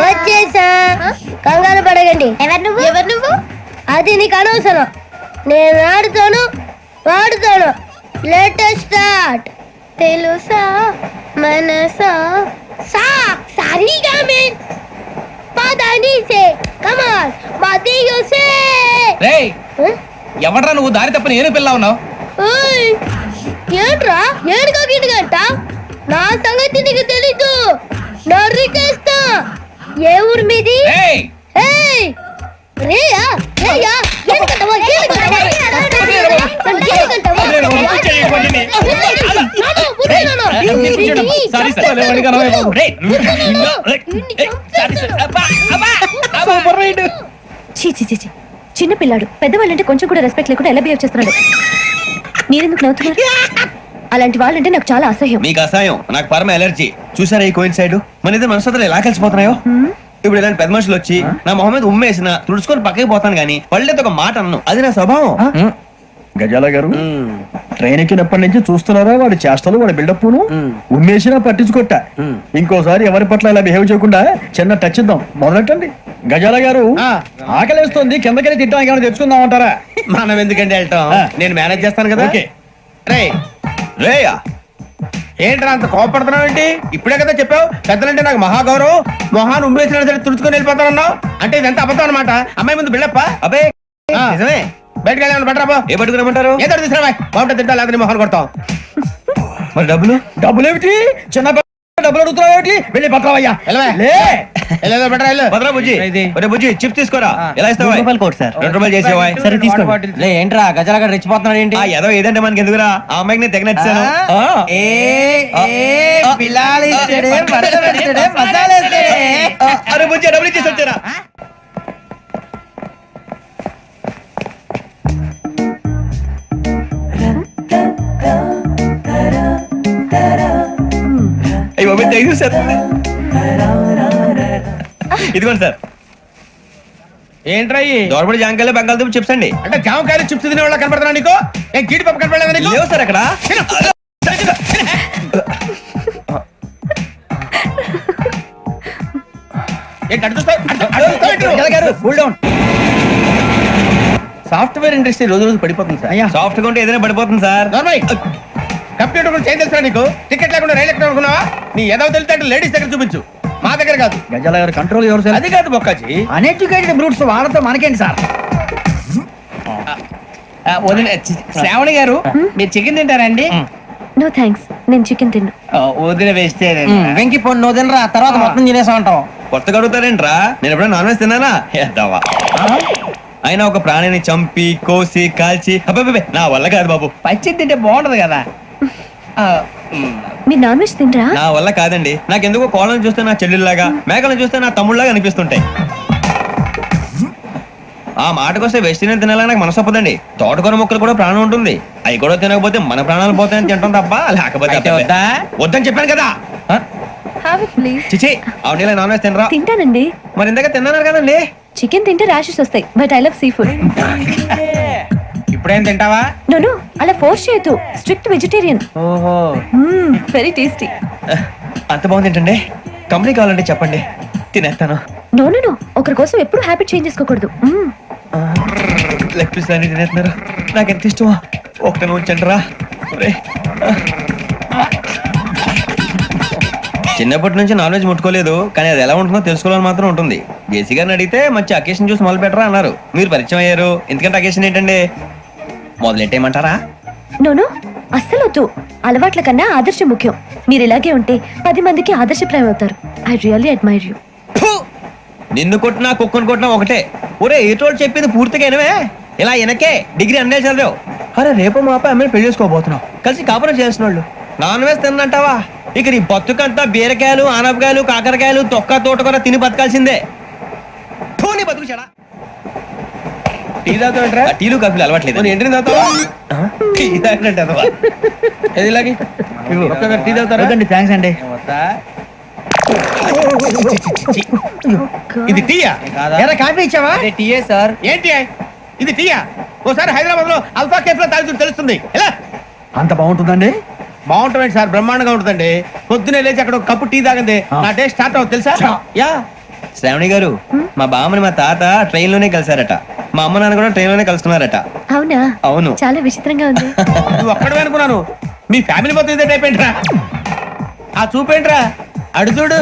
వచ్చేసా, కంగారు పడగండి. ఎవరు నువ్వు? అది నీకు అనవసరం. నేను ఆడుతాను, వాడుతాను. Latest start. తెలుసా మనసా సా సారీగా మీన్ పదని సే కమాన్ మదియో సే. రేయ్ ఎవడ్రా నువ్వు? దారి తప్పని ఏను పిల్ల ఉన్నావు? ఓయ్ ఏంట్రా ఏడుగా గిడుగంట? నా సంగతి నీకు తెలీదు. నరికేస్తా. ఏ ఊరు మీది? ఏయ్ ఏయ్ రేయా రేయా ఎందుకంటవా? చిన్న పిల్లాడు. పెద్దవాళ్ళంటే కొంచెం కూడా రెస్పెక్ట్ లేకుండా ఎలా బిహేవ్ చేస్తున్నాడు? మీరెందుకు నవ్వుతున్నారు? అలాంటి వాళ్ళంటే నాకు చాలా అసహ్యం. మీకు అసహాయం, నాకు పరమ ఎలర్జీ. చూసారా ఈ కోయిన్ సైడ్ మన ఇద్దరు మనస్తత్వాలు ఎలా కలిసిపోతున్నాయో. ఇప్పుడు ఇలాంటి పెద్ద మనుషులు వచ్చి నా మొహం మీద ఉమ్మేసిన తుడుచుకొని పక్కకి పోతాను గానీ పళ్ళేతో ఒక మాట అన్ను, అది నా స్వభావం. గజాల గారు ట్రైన్ ఎక్కినప్పటి నుంచి చూస్తున్నారా వాడి చేష్టలు, వాడి బిల్డప్ ఉమ్మేసినా పట్టించుకోట. ఇంకోసారి ఎవరి పట్ల ఇలా బిహేవ్ చేయకుండా చిన్న టచ్ ఇద్దాం, మొదలెట్టండి. గజాల గారు ఆకలేస్తుంది, కిందకెళ్ళి తిట్టడానికి ఏమైనా తెచ్చుకుందాం అంటారా? మనం ఎందుకంటే వెళ్తాం, నేను మేనేజ్ చేస్తాను కదా. రేయా ఏంట్రా అంత కోపడుతున్నావు ఏంటి? ఇప్పుడే కదా చెప్పావు పెద్దలంటే నాకు మహాగౌరవం, మొహాన్ని ఉమ్మేసిన సరే తుడుచుకొని వెళ్ళిపోతానన్నావు. అంటే ఇదంతా అబద్ధం అనమాట. అమ్మాయి ముందు బిళ్ళప్ప. అబ్బే నిజమే. బయటకు వెళ్ళామని బట్టరాబో. ఏ పట్టుకురమ్మంటారు? ఏదో తీసుకురా బాగుంటుంది, తింటా లేదా మొహాన్ని కొడతాం. మరి డబ్బులు? డబ్బులు ఏమిటి? చిన్న డబ్బులు అడుగుతున్నావు ఏమిటి? వెళ్ళి పట్టరావయ్యా. భద్రా బుజ్జి, బుజ్జి చిప్స్ తీసుకోరా. ఎలా ఇస్తావా? ₹2 చేసేవా? సరే తీసుకోండి. ఏంట్రా గజాల గారు రెచ్చిపోతున్నాడు ఏంటి? ఏదో ఏదంటే మనకి ఎందుకురా, ఆ అమ్మాయికి నేను తెగ నచ్చాను. అరే బుజ్జి డబ్బులు ఇచ్చేసి వచ్చారా? ఇదిగోండి సార్. ఏంట్రా దోరబడి జామకాయలు బంగాళదుంప చిప్స్ అండి. అంటే జామకాయలు చిప్స్ తినే వాళ్ళ కనపడుతున్నా నీకు? ఏం జీడిపప్పు కనపడలేదా నీకు? లేవు సార్ అక్కడ. సాఫ్ట్వేర్ ఇండస్ట్రీ రోజు రోజు పడిపోతుంది సార్. సాఫ్ట్ గా ఉంటే ఏదైనా పడిపోతుంది సార్. కంప్యూటర్ గురించి ఏం తెలుసా నీకు? టికెట్ లేకుండా రైలు ఎక్కడ అనుకున్నావా? నీ ఏదో తెలితే లేడీస్ దగ్గర చూపించు, మా దగ్గర కాదు. గజాల గారు కంట్రోల్ ఎవరు సార్? అది కాదు బొక్కాజీ, అన్ఎడ్యుకేటెడ్ బ్రూట్స్ వాళ్ళతో మనకేంటి సార్? శ్రావణి గారు మీరు చికెన్ తింటారండి? నో థ్యాంక్స్, నేను చికెన్ తిన్నా. వదిన వేస్తే వెంకి పొన్ను నువ్వు తినరా, తర్వాత మొత్తం తినేసా ఉంటాం. కొత్తగా అడుగుతారేంట్రా? నేను ఎప్పుడైనా నాన్ వెజ్ తిన్నానా? ఎద్దావా. అయినా ఒక ప్రాణిని చంపి కోసి కాల్చి అబ్బే నా వల్ల కాదు బాబు. పచ్చి తింటే బాగుంటది కదా. మీరు నాన్ వెజ్ తినరా? నా వల్ల కాదండి. నాకెందుకో కోళ్ళని చూస్తే నా చెల్లెల్లాగా, మేకలను చూస్తే నా తమ్ముళ్ళలాగా అనిపిస్తుంటాయి. ఆ మాటకొస్తే వెస్టిరియన్ తినాలని నాకు మనసు ఒప్పదండి. తోటకూర మొక్కలు కూడా ప్రాణం ఉంటుంది, అవి కూడా తినకపోతే మన ప్రాణాలు పోతాయని తింటాం తప్ప లేకపోతే వద్దని చెప్పాను కదా. చిచి అవునీ నాన్ వెజ్ తినరా? తింటానండి. మరి ఇందాక తిన్నాను కదండి. చికెన్ తింటే ర్యాషెస్ వస్తాయి, but I love sea food. ఇప్పుడేం తింటావా? నో అలా ఫోర్స్ చేయొద్దు, స్ట్రిక్ట్ వెజిటేరియన్. ఓహో, వెరీ టేస్టీ. అంత బాగుంది ఏంటండి? కంపెనీ కావాలంటే చెప్పండి, తినేస్తాను. నో ఒకరి కోసం ఎప్పుడు హ్యాబిట్ చేంజ్ చేసుకోకూడదు. లెగ్ పీస్ అన్ని తినేస్తున్నారు, నాకు ఎంత ఇష్టమో. ఒకటి ఉంచండి రా. చిన్నప్పటి నుంచి నాన్ వెజ్ ముట్టుకోలేదు, కానీ అది ఎలా ఉంటుందో తెలుసుకోవాలని మాత్రం ఉంటుంది. జేసీ గారిని అడిగితే మంచి అకేషన్ చూసి మొదలు పెట్టరా అన్నారు. మీరు పరిచయం అయ్యారు, ఎందుకంటే అకేషన్ ఏంటండి? మొదలెట్టేయమంటారా? నో అస్సలు వద్దు. అలవాట్ల కన్నా ఆదర్శం ముఖ్యం. మీరు ఇలాగే ఉంటే 10 మందికి ఆదర్శప్రాయం అవుతారు. I really admire you. నిన్ను కొట్టినా కుక్కను కొట్టినా ఒకటే. ఒరే ఏటోళ్ళు చెప్పింది పూర్తిగా వినవే. ఇలా వెనకే డిగ్రీ అన్నే చదివావు. అరే రేపు మా అబ్బాయి అమ్మాయిని పెళ్లి చేసుకోబోతున్నావు, కలిసి కాపురం చేసిన వాళ్ళు. నాన్ వెజ్ తిన్నంటావా? ఇక నీ బతుకంతా బీరకాయలు, ఆనపకాయలు, కాకరకాయలు, తొక్క తోట కూడా తిని బతకాల్సిందే. నీ బతుకు చెడా. టీ తాగుతాంట్రా? టీలు కాఫీలు అలవాట్లేదు. ఏంటి తాగుతావా? టీ తాగినట్టు అదవా. ఏది ఇలాగే టీ తాగుతారా? థ్యాంక్స్ అండి. ఇది టీయా? కాఫీ ఇచ్చావా? టీయే సార్. ఏంటి ఇది టీయా? ఓసారి హైదరాబాద్ లో అల్ఫా కేఫ్ లో తాగుతూ తెలుస్తుంది. ఎలా అంత బాగుంటుందండి? బాగుంటుంది సార్, బ్రహ్మాండంగా ఉంటుందండి. పొద్దునే లేచి అక్కడ ఒక కప్పు టీ తాగింది నా డే స్టార్ట్ అవుతుంది తెలుసా? యా శ్రావణి గారు, మా బామ్మని మా తాత ట్రైన్ లోనే కలిసారట, మా అమ్మ నాన్న కూడా ట్రైన్ లోనే కలుసుకున్నారట. అవునా? అవును. చాలా విచిత్రంగా ఉంది. నువ్వు ఒక్కడే అనుకున్నాను, మీ ఫ్యామిలీ మొత్తం ఇదే టైప్ ఏంట్రా? ఆ చూపేంట్రా, అడు చూడు.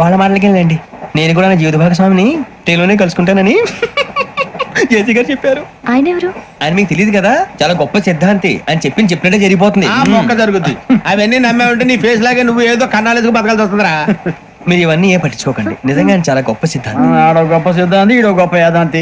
వాళ్ళ మాటలకి వెళ్ళండి, నేను కూడా నా జీవిత భాగస్వామిని ట్రైన్ లోనే కలుసుకుంటానని జేసీ గారు చెప్పారు. ఆయన ఎవరు? ఆయన మీకు తెలియదు కదా, చాలా గొప్ప సిద్ధాంతి అని చెప్పినట్టే జరిగిపోతుంది. మొక్క జరుగుద్ది. అవన్నీ నమ్మే ఉంటే నీ ఫేస్ లాగే నువ్వు ఏదో కన్నాలేసుకు బతకాల్సి వస్తుందిరా. మీరు ఇవన్నీ ఏ పట్టించుకోకండి, నిజంగా ఆయన చాలా గొప్ప సిద్ధాంతి. ఆడో గొప్ప సిద్ధాంతి, ఈడో గొప్ప యాదాంతి.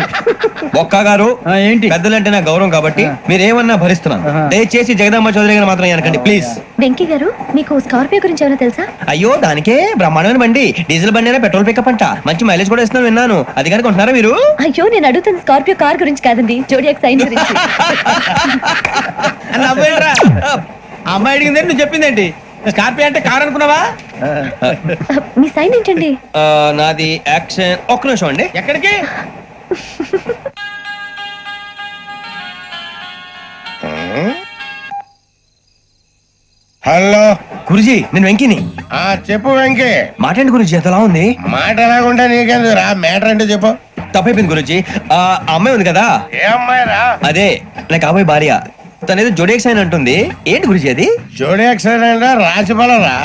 ఒక్క గారు ఏంటి? పెద్దలంటే నా గౌరవం కాబట్టి మీరేమన్నా భరిస్తున్నాను. దయచేసి జగదాంబ చౌదరి గారు మాత్రం అనకండి ప్లీజ్. వెంకీ గారు, మీకు స్కార్పియో గురించి ఏమైనా తెలుసా? అయ్యో దానికే బ్రహ్మాండమైన బండి, డీజిల్ బండి అయినా పెట్రోల్ పికప్ అంట, మంచి మైలేజ్ కూడా ఇస్తున్నాను విన్నాను. అది కానీ కొంటున్నారా మీరు? అయ్యో నేను అడుగుతున్న స్కార్పియో కార్ గురించి కాదండి, జోడియాక్ సైన్ గురించి. అమ్మాయి అడిగింది నువ్వు చెప్పిందేంటి? స్కార్పియో అంటే కార్ అనుకున్నావా? మీ సైన్ ఏంటండి? నాది యాక్షన్. ఒక్క నిమిషం అండి. ఎక్కడికి? హలో గురుజీ నేను వెంకిని. చెప్పు వెంకీ. మాట్లాడండి గురుజీ, ఎంతలా ఉంది? మాట ఎలాగుంటా నీకెందుకు రా, మ్యాటర్ అంటే చెప్పు. తప్పైపోయింది గురుజీ. ఆ అమ్మాయి ఉంది కదా, ఏ అమ్మాయి రా? అదే నా కాబోయే భార్య. తనేదో జోడేక్స్ అని అంటుంది. ఏంటి గురుజీ అది? జోడి యాక్సిడెంట్ రాసి రా.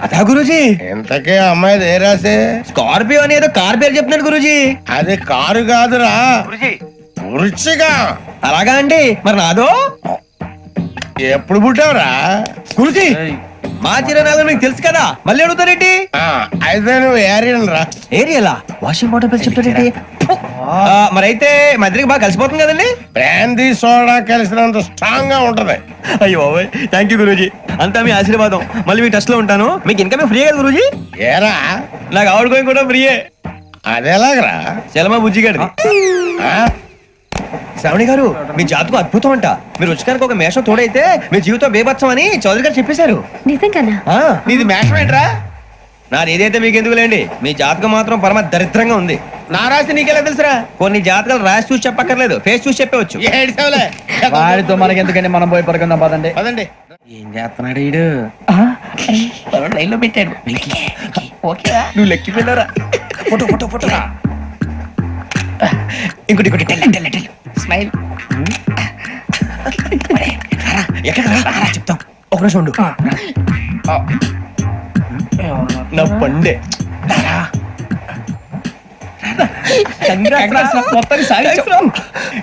అదా గురుజీ? ఇంతకే అమ్మాయి ఏ రాసి? స్కార్పియో అని ఏదో కార్ పేరు చెప్తున్నాడు గురుజీ. అది కారు కాదురా, వృచ్చిగా. అలాగా అండి, మరి నాదో? ఎప్పుడు పుట్టావురా? గురుజీ మా చిరనాలు మీకు తెలుసు కదా, మళ్ళీ అడుగుతారేంటి? అయితే నువ్వు ఏరియన్ రా. ఏరియలా? వాషింగ్ వాటర్ పేరు చెప్తారేంటి? మరైతే మా ఇద్దరికి బాగా కలిసిపోతుంది కదండి. బ్రాందీ సోడా కలిసినంత స్ట్రాంగ్ గా ఉంటది. అయ్యో థ్యాంక్ యూ గురూజీ, అంతా మీ ఆశీర్వాదం. మళ్ళీ మీ టచ్ లో ఉంటాను. మీకు ఇన్కమ్ ఫ్రీ కదా గురూజీ? ఏరా నాకు ఆవిడ గోయింగ్ కూడా ఫ్రీయే. అదేలాగరా? చలమా బుజ్జి గారిది. శ్రావణి గారు మీ జాతకు అద్భుతం అంట. మీరు రుచికానికి ఒక మేషం తోడైతే మీ జీవితం బేబత్సం అని చౌదరి గారు చెప్పేశారు. నిజంగానా? నీది మేషం ఏంట్రా? నాది ఏదైతే మీకు ఎందుకు లేండి, మీ జాతకం మాత్రం పరమ దరిద్రంగా ఉంది. నా రాసి నీకెలా తెలుసురా? కొన్ని జాతకాలు రాసి చూసి చెప్పక్కర్లేదు, ఫేస్ చూసి చెప్పవచ్చు. వాడితో మనకి ఎందుకండి, మనం పోయి పడుకుందాం పదండి. పదండి. ఏం చేస్తున్నాడు వీడు? లైన్ లో పెట్టాడు. నువ్వు లెక్కిపోయినారా? Photo photo photo. ఇంకోటి ఇంకోటి స్మైల్. ఎక్కడ చెప్తాం, ఒక నిమిషం ఉండు. నా పండే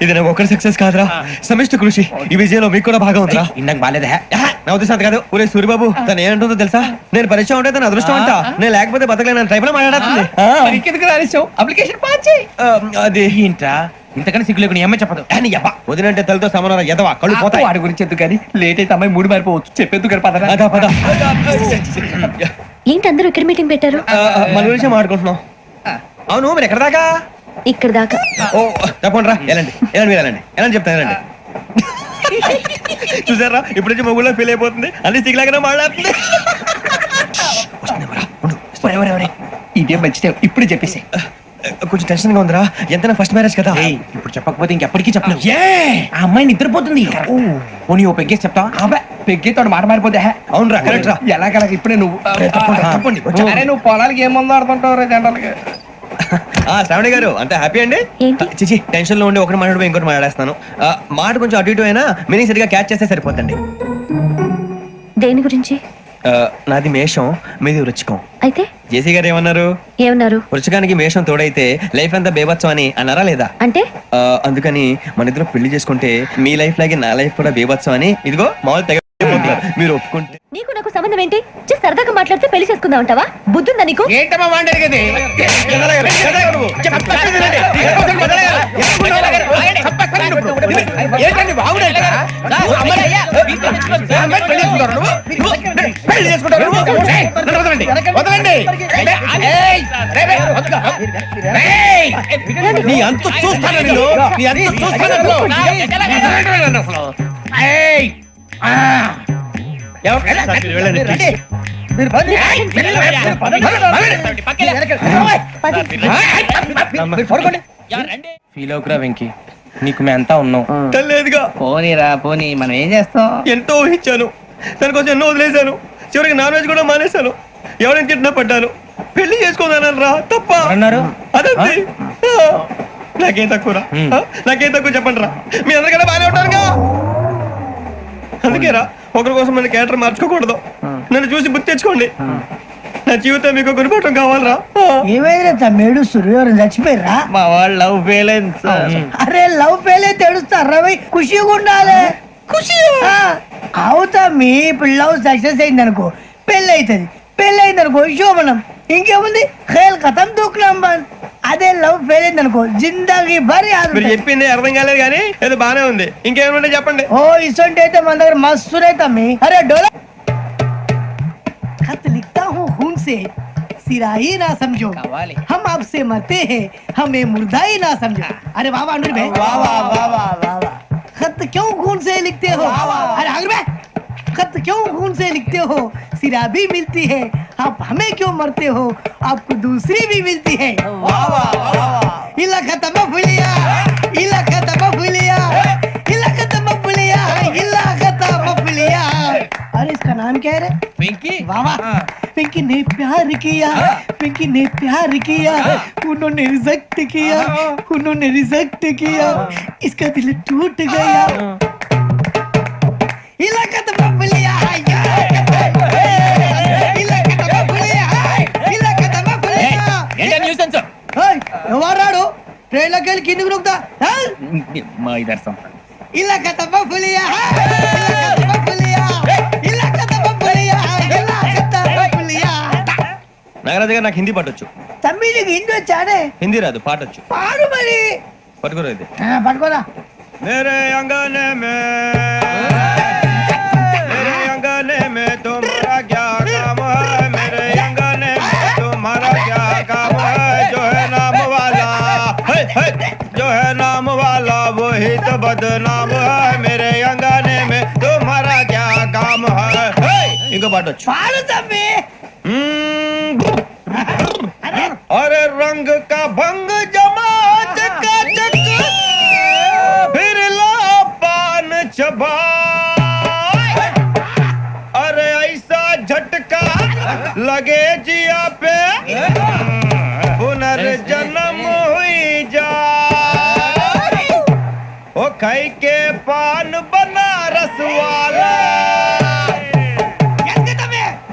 ఇది నాకు ఒకరి సక్సెస్ కాదురా, సమిష్టి కృషి. ఈ విజయంలో మీకు కూడా భాగం ఉందిరా. ఇందాక బాగాలేదా? నా ఉద్దేశం అంత కాదు. ఊరే సూర్యబాబు తను ఏమంటుందో తెలుసా? నేను పరిచయం ఉంటే తన అదృష్టం అంట. నేను లేకపోతే బతకలేను ట్రైబ్ లో మాట్లాడుతుంది. అప్లికేషన్ పాస్ చేయి. అది ఏంట్రా ఇంతకన్నా సిగ్గు లేకుండా ఏమై చెప్పదు. వదినంటే తలతో సమానం ఎదవా, కళ్ళు పోతాయి. వాడి గురించి ఎందుకు కానీ, లేట్ అయితే అమ్మాయి మూడు మారిపోవచ్చు. చెప్పేందుకు పద పద. ఏంటి అందరూ ఇక్కడ మీటింగ్ పెట్టారు? మన గురించి మాట్లాడుకుంటున్నాం. అవును మీరు ఎక్కడ దాకా? ఇక్కడ దాకా. ఓ తప్పకుండా రా, వెళ్ళండి వెళ్ళండి, మీరు వెళ్ళండి వెళ్ళండి, చెప్తాను వెళ్ళండి. చూసారా ఇప్పుడు నుంచి మొగుల్లో ఫీల్ అయిపోతుంది, అన్ని సిగ్లాగానే మాట్లాడుతుంది. ఇదే మంచిదే, ఇప్పుడు చెప్పేసి. కొంచెం టెన్షన్ గా ఉందిరా, ఎంతైనా ఫస్ట్ మ్యారేజ్ కదా. ఇప్పుడు చెప్పకపోతే ఇంకెప్పటికీ చెప్పలేవు. ఆ అమ్మాయి నిద్రపోతుంది. పోనీ ఓ పెగ్గేసి చెప్తావా? పెగ్గేతో మాట మారిపోతే. అవునరా, కరెక్ట్ రా. ఎలాగలా ఇప్పుడే నువ్వు అరే నువ్వు పొలాలకి ఏం మందు ఆడుతుంటావు రే జనరల్గా. శ్రావణి గారు అంత హ్యాపీ అండి? చిచి టెన్షన్ లో ఉండి ఒకటి మాట్లాడిపోయి ఇంకోటి మాట్లాడేస్తాను. మాట కొంచెం అటు ఇటు అయినా మీనింగ్ సరిగా క్యాచ్ చేస్తే సరిపోతండి. దేని గురించి? నాది మేషం, మీది వృచ్చికం. అయితే జేసీ గారు ఏమన్నారు? వృచ్చికానికి మేషం తోడైతే లైఫ్ అంతా బేబత్సం అని అన్నారా లేదా? అంటే అందుకని మన ఇద్దరు పెళ్లి చేసుకుంటే మీ లైఫ్ లాగే నా లైఫ్ కూడా బేబత్సం అని ఇదిగో మామూలు తెగ మీరు ఒప్పుకుంటే. నీకు నాకు సంబంధం ఏంటి? సరదాగా మాట్లాడితే పెళ్లి చేసుకుందాం అంటావా? బుద్ధుందా నీకు? ఏంటమ్మా మాట్లాడేది? నీ అంత చూస్తాను, నీ అంత చూస్తాను. ఫీల్ అవుకురా వెంకీ, నీకు మేము అంతా ఉన్నాం. లేదుగా పోనీరా పోనీ, మనం ఏం చేస్తాం? ఎంతో ఊహించాను, దానికోసం ఎన్నో వదిలేశాను. చివరికి నాన్ వెజ్ కూడా మానేశాను. ఎవరైనా తిట్టినా పడ్డాను. పెళ్లి చేసుకున్నాను రా, తప్ప అన్నారు. అదంతే. నాకేం తక్కువరా, నాకేం తక్కువ చెప్పండి రా. మీ అందరికన్నా బాగానే ఉంటారుగా. అందుకేరా ఒకరి కోసం మన క్యారెక్టర్ మార్చుకోకూడదు. నన్ను చూసి గుర్తు తెచ్చుకోండి. నా జీవితం మీకు గురిపటం కావాలరా. ఏమైనా తమ్మేడు సూర్యవరం చచ్చిపోయిరా? మా వాళ్ళు లవ్ ఫెయిల్ అయింది సార్. అరే లవ్ ఫెయిల్ అయితే ఏడుస్తారా? ఖుషిగా ఉండాలి. ఖుషి అవుతా. మీ ఇప్పుడు లవ్ సక్సెస్ అయింది అనుకో, పెళ్ళి అవుతుంది. పెళ్ళి అయింది అనుకో శోభనం. ఇంకేముంది, ఖేల్ కథం దూకునాం బంద్. అదే లవ్ ఫెయిల్ అయింది అనుకో జిందాగీ భారీ. మీరు చెప్పింది అర్థం కాలేదు కానీ ఏదో బానే ఉంది. ఇంకేమైనా చెప్పండి. ఓ ఇసొంటి అయితే మన దగ్గర మస్తు తమ్మి. అరే డోలా खत लिखता हूँ खून से, सिरा ही ना समझो, हम आपसे मरते हैं, हमें मुर्दा ही ना समझो. अरे वाह वाह अनुर भाई, वाह वाह वाह वाह वाह. खत क्यों खून से लिखते हो? अरे अनुर भाई खत क्यों खून से लिखते हो? सिरा भी मिलती है, आप हमें क्यों मरते हो? आपको दूसरी भी मिलती है। इला खत्म फुलिया, इला खत्म फुलिया, इला खत्म फुलिया, इला खत्म फुलिया। अरे इसका नाम क्या है रे? पिंकी वाह वाह। पिंकी ने प्यार किया, पिंकी ने प्यार किया, उन्होंने रिजेक्ट किया, उन्होंने रिजेक्ट किया, इसका दिल टूट गया। इलाका तो बबलिया, इलाका तो बबलिया, इलाका तो बबलिया। ఏయ్, ఎవరాడు ట్రైన్ లోకి వెళ్ళి కిందికి నొక్కుతా ఇలాక తప్ప పులియా ఇలాక తప్ప పులియా ఇలాక తప్ప పులియా ఇలాక తప్ప పులియా నాగరాజు గారు నాకు హిందీ పాటొచ్చు. తమ్మి నీకు హిందీ వచ్చానే? హిందీ రాదు, పాటొచ్చు. పాడు మరి. పట్టుకోరా ఇది. పట్టుకోరా. मेरे अंगने में तुम्हारा क्या काम है? मेरे अंगने में तुम्हारा क्या काम है? जो है नाम वाला, जो है नाम वाला वही तो बदनाम है. मेरे अंगने में तुम्हारा क्या काम है? इनको पाटो. పాడు తమ్మి. अरे रंग का भंग जमा चकाचक, फिर ला पान चबा. अरे ऐसा झटका लगे जिया पे, पुनर्जन्म हुई जा. ओ खाई के पान बनारस वाला,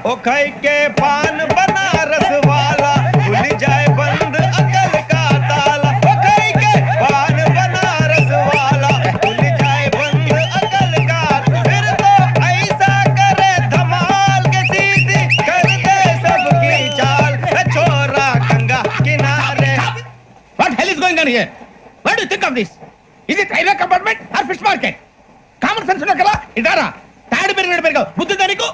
ओ खाई के पान बनारस वाला, खुल जाए बंद अकल का ताला. ओ खाई के पान बनारस वाला, खुल जाए बंद अकल का. फिर तो ऐसा करे धमाल के सीधी कर दे सबकी चाल. छोरा गंगा किनारे. What hell is going on here? What do you think of this? Is it railway compartment or fish market? Common sense ఉన్నా కదా ఇదారా తాడి పెరిగాడు బుద్ధి దానికి.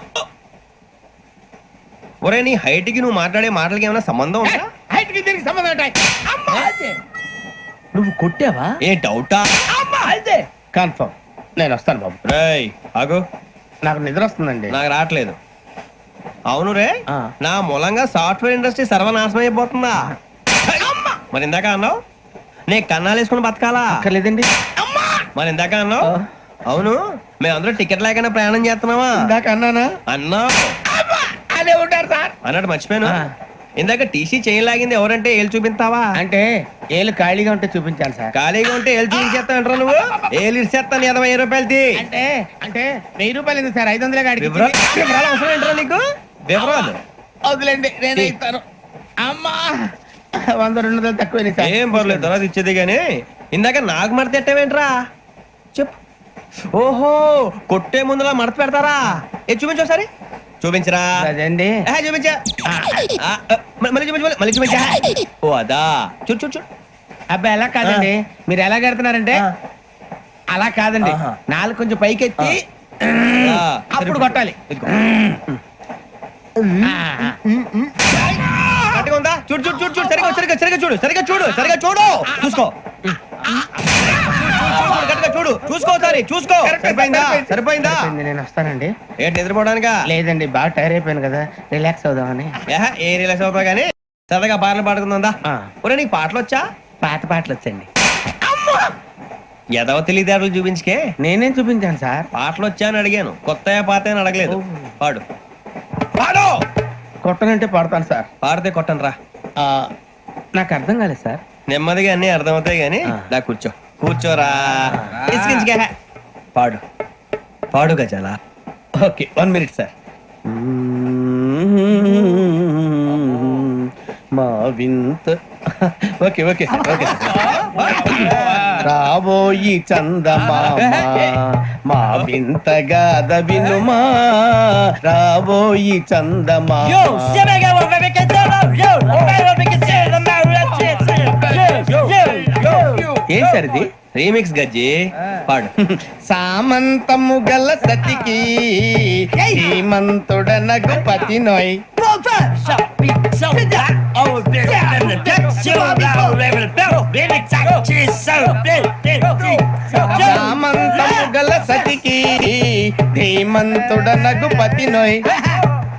ఒరే నీ హైట్ కి నువ్వు మాట్లాడే మాటలకి ఏమైనా సంబంధం ఉందా? హైట్ కి దీనికి సంబంధం ఉంటాయి. అమ్మా అదే నువ్వు కొట్టావా? ఏ డౌటా? అమ్మా అదే కన్ఫర్మ్. నేను వస్తాను బాబు. రేయ్ ఆగు. నాకు నిద్ర వస్తుందండి. నాకు రావట్లేదు. అవును రే, నా మూలంగా సాఫ్ట్వేర్ ఇండస్ట్రీ సర్వనాశనం అయిపోతుందా? మరి ఇందాక అన్నావు నే కన్నాలు వేసుకుని బతకాలా? అక్కర్లేదండి. మరి ఇందాక అన్నావు అవును మేమందరూ టికెట్ లేకుండా ప్రయాణం చేస్తున్నావా? ఇందాక అన్నానా? అన్నావు. అదే ఉంటారు సార్. అన్నట్టు మర్చిపోయాను. ఇందాక టీసీ చేయి లాగింది ఎవరంటే ఏళ్ళు చూపిస్తావా? అంటే ఏళ్ళు ఖాళీగా ఉంటే చూపించాలి సార్. ఖాళీగా ఉంటే ఏళ్ళు చూపించేస్తానంటారా నువ్వు? ఏళ్ళు ఇచ్చేస్తాను 20,000 రూపాయలది. అంటే అంటే 1000 రూపాయలు ఎందుకు సార్? 500 గాడికి వివరాలు అవసరం ఏంటరా నీకు? వివరాలు వదిలేండి, నేనే ఇస్తాను. అమ్మా 100-200 తక్కువ సార్. ఏం పర్లేదు, తర్వాత ఇచ్చేది గానీ ఇందాక నాకు మడత ఎట్టవేంట్రా చెప్పు. ఓహో కొట్టే ముందులా మడత పెడతారా? ఏ చూపించు ఒకసారి. చూపించరా? అదండి. చూపించా. మళ్ళీ చూపించు, మళ్ళీ చూపించా. ఓ అదా, చూడు చూడు చూడు. అబ్బాయి ఎలా కాదండి, మీరు ఎలా కడుతున్నారంటే అలా కాదండి. నాలుగు కొంచెం పైకెత్తి అప్పుడు కొట్టాలి. కరెక్ట్గా ఉందా? చూడు చూడు చూడు చూడు. సరిగా సరిగా సరిగా చూడు, సరిగా చూడు, సరిగా చూడు. చూసుకో చూడు, చూసుకో ఒకసారి చూసుకో. సరిపోయిందా? సరిపోయిందా? నేను వస్తానండి. ఏంటి నిద్రపోవడానికా? లేదండి, బాగా టైర్ అయిపోయాను కదా, రిలాక్స్ అవుదామని. ఏ రిలాక్స్ అవుతావు కానీ సరదాగా పాటలు పాడుకుందా? ఒరే నీకు పాటలు వచ్చా? పాత పాటలు వచ్చండి. ఎదవ తెలివితేటలు చూపించుకే. నేనేం చూపించాను సార్? పాటలు వచ్చా అని అడిగాను, కొత్త పాత అని అడగలేదు. పాడు పాడు. కొట్టనంటే పడతాను సార్. పాడితే కొట్టను రా. నాకు అర్థం కాలేదు సార్. నెమ్మదిగా అన్ని అర్థమవుతాయి గానీ దా కూర్చో. కూర్చోరా. పాడు పాడు గజాల. Okay 1 minute sir. మా వింత. Okay okay sir, okay sir. రాబోయి చందమామ మా వింత గాథ వినుమా, రాబోయి చందమామ. ఏం సార్ ఇది? రీమిక్స్ గజ్జి. పాడు. సామంతము గల సతికి హేమంతుడనగు పతి నోయ్. సామంతము గల సతికి ధీమంతుడనగు పతి నోయ్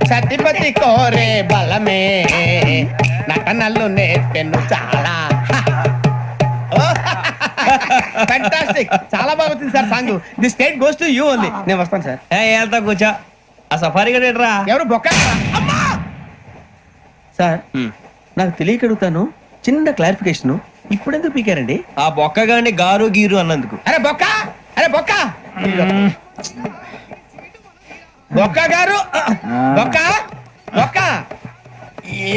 సతిపతి కోరే బలమే నటనలు నేర్పెను చాలా. ఫ్యాంటాస్టిక్, చాలా బాగా వచ్చింది sir song. The state goes to you only. నేను వస్తాను సార్. వెళ్తా కూర్చో. ఆ సఫారీ గడేట్రా ఎవరు బొక్క సార్? నాకు తెలియక అడుగుతాను, చిన్న క్లారిఫికేషన్. ఇప్పుడు ఎందుకు పీకారండి? ఆ బొక్క గాని గారు గీరు అన్నందుకు. అరే బొక్క, అరే బొక్క, బొక్క గారు, బొక్క బొక్క.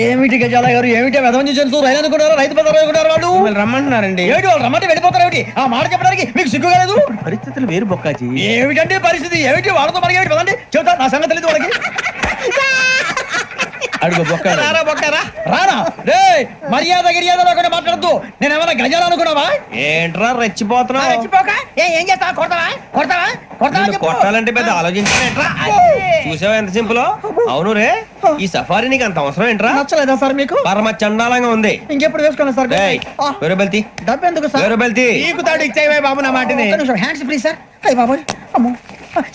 ఏమిటి గజాల గారు, ఏమిటి వెదవం చూసాను రైలు అనుకున్నారు, రైతు బజార్ అనుకున్నారు వాళ్ళు. మిమ్మల్ని రమ్మంటున్నారండి. ఏమిటి వాళ్ళు రమ్మంటే వెళ్ళిపోతారు ఏమిటి? ఆ మాట చెప్పడానికి మీకు సిగ్గు కాలేదు? పరిస్థితులు వేరు బొక్కాజీ. ఏమిటంటే పరిస్థితి ఏమిటి? వాళ్ళతో మనకి ఏమిటి పదండి, చెబుతా నా సంగతి తెలియదు వాళ్ళకి. అడుగు బొక్క. రారా బొక్కరా. రానా రే, మర్యాద గిర్యాద లేకుండా మాట్లాడద్దు. నేను ఏమైనా గజాలు అనుకున్నావా? ఏంట్రా రెచ్చిపోతున్నావు? ఏం చేస్తా? కొడతావా కొడతావా కొడతావా చెప్పు. కొట్టాలంటే పెద్ద ఆలోచించావేంట్రా? చూసావా ఎంత సింపుల్. అవును రే, ఈ సఫారీ నీకు అంత అవసరం ఏంట్రా? నచ్చలేదా సార్ మీకు? పరమ చండాలంగా ఉంది. ఇంకెప్పుడు వేసుకోండి సార్. వేరే బెల్తి, డబ్బు ఎందుకు సార్? వేరే బెల్తి. నీకు తాడు ఇచ్చేవే బాబు నా మాటని. Hands free sir. అయ్య బాబోయ్, అమ్మో.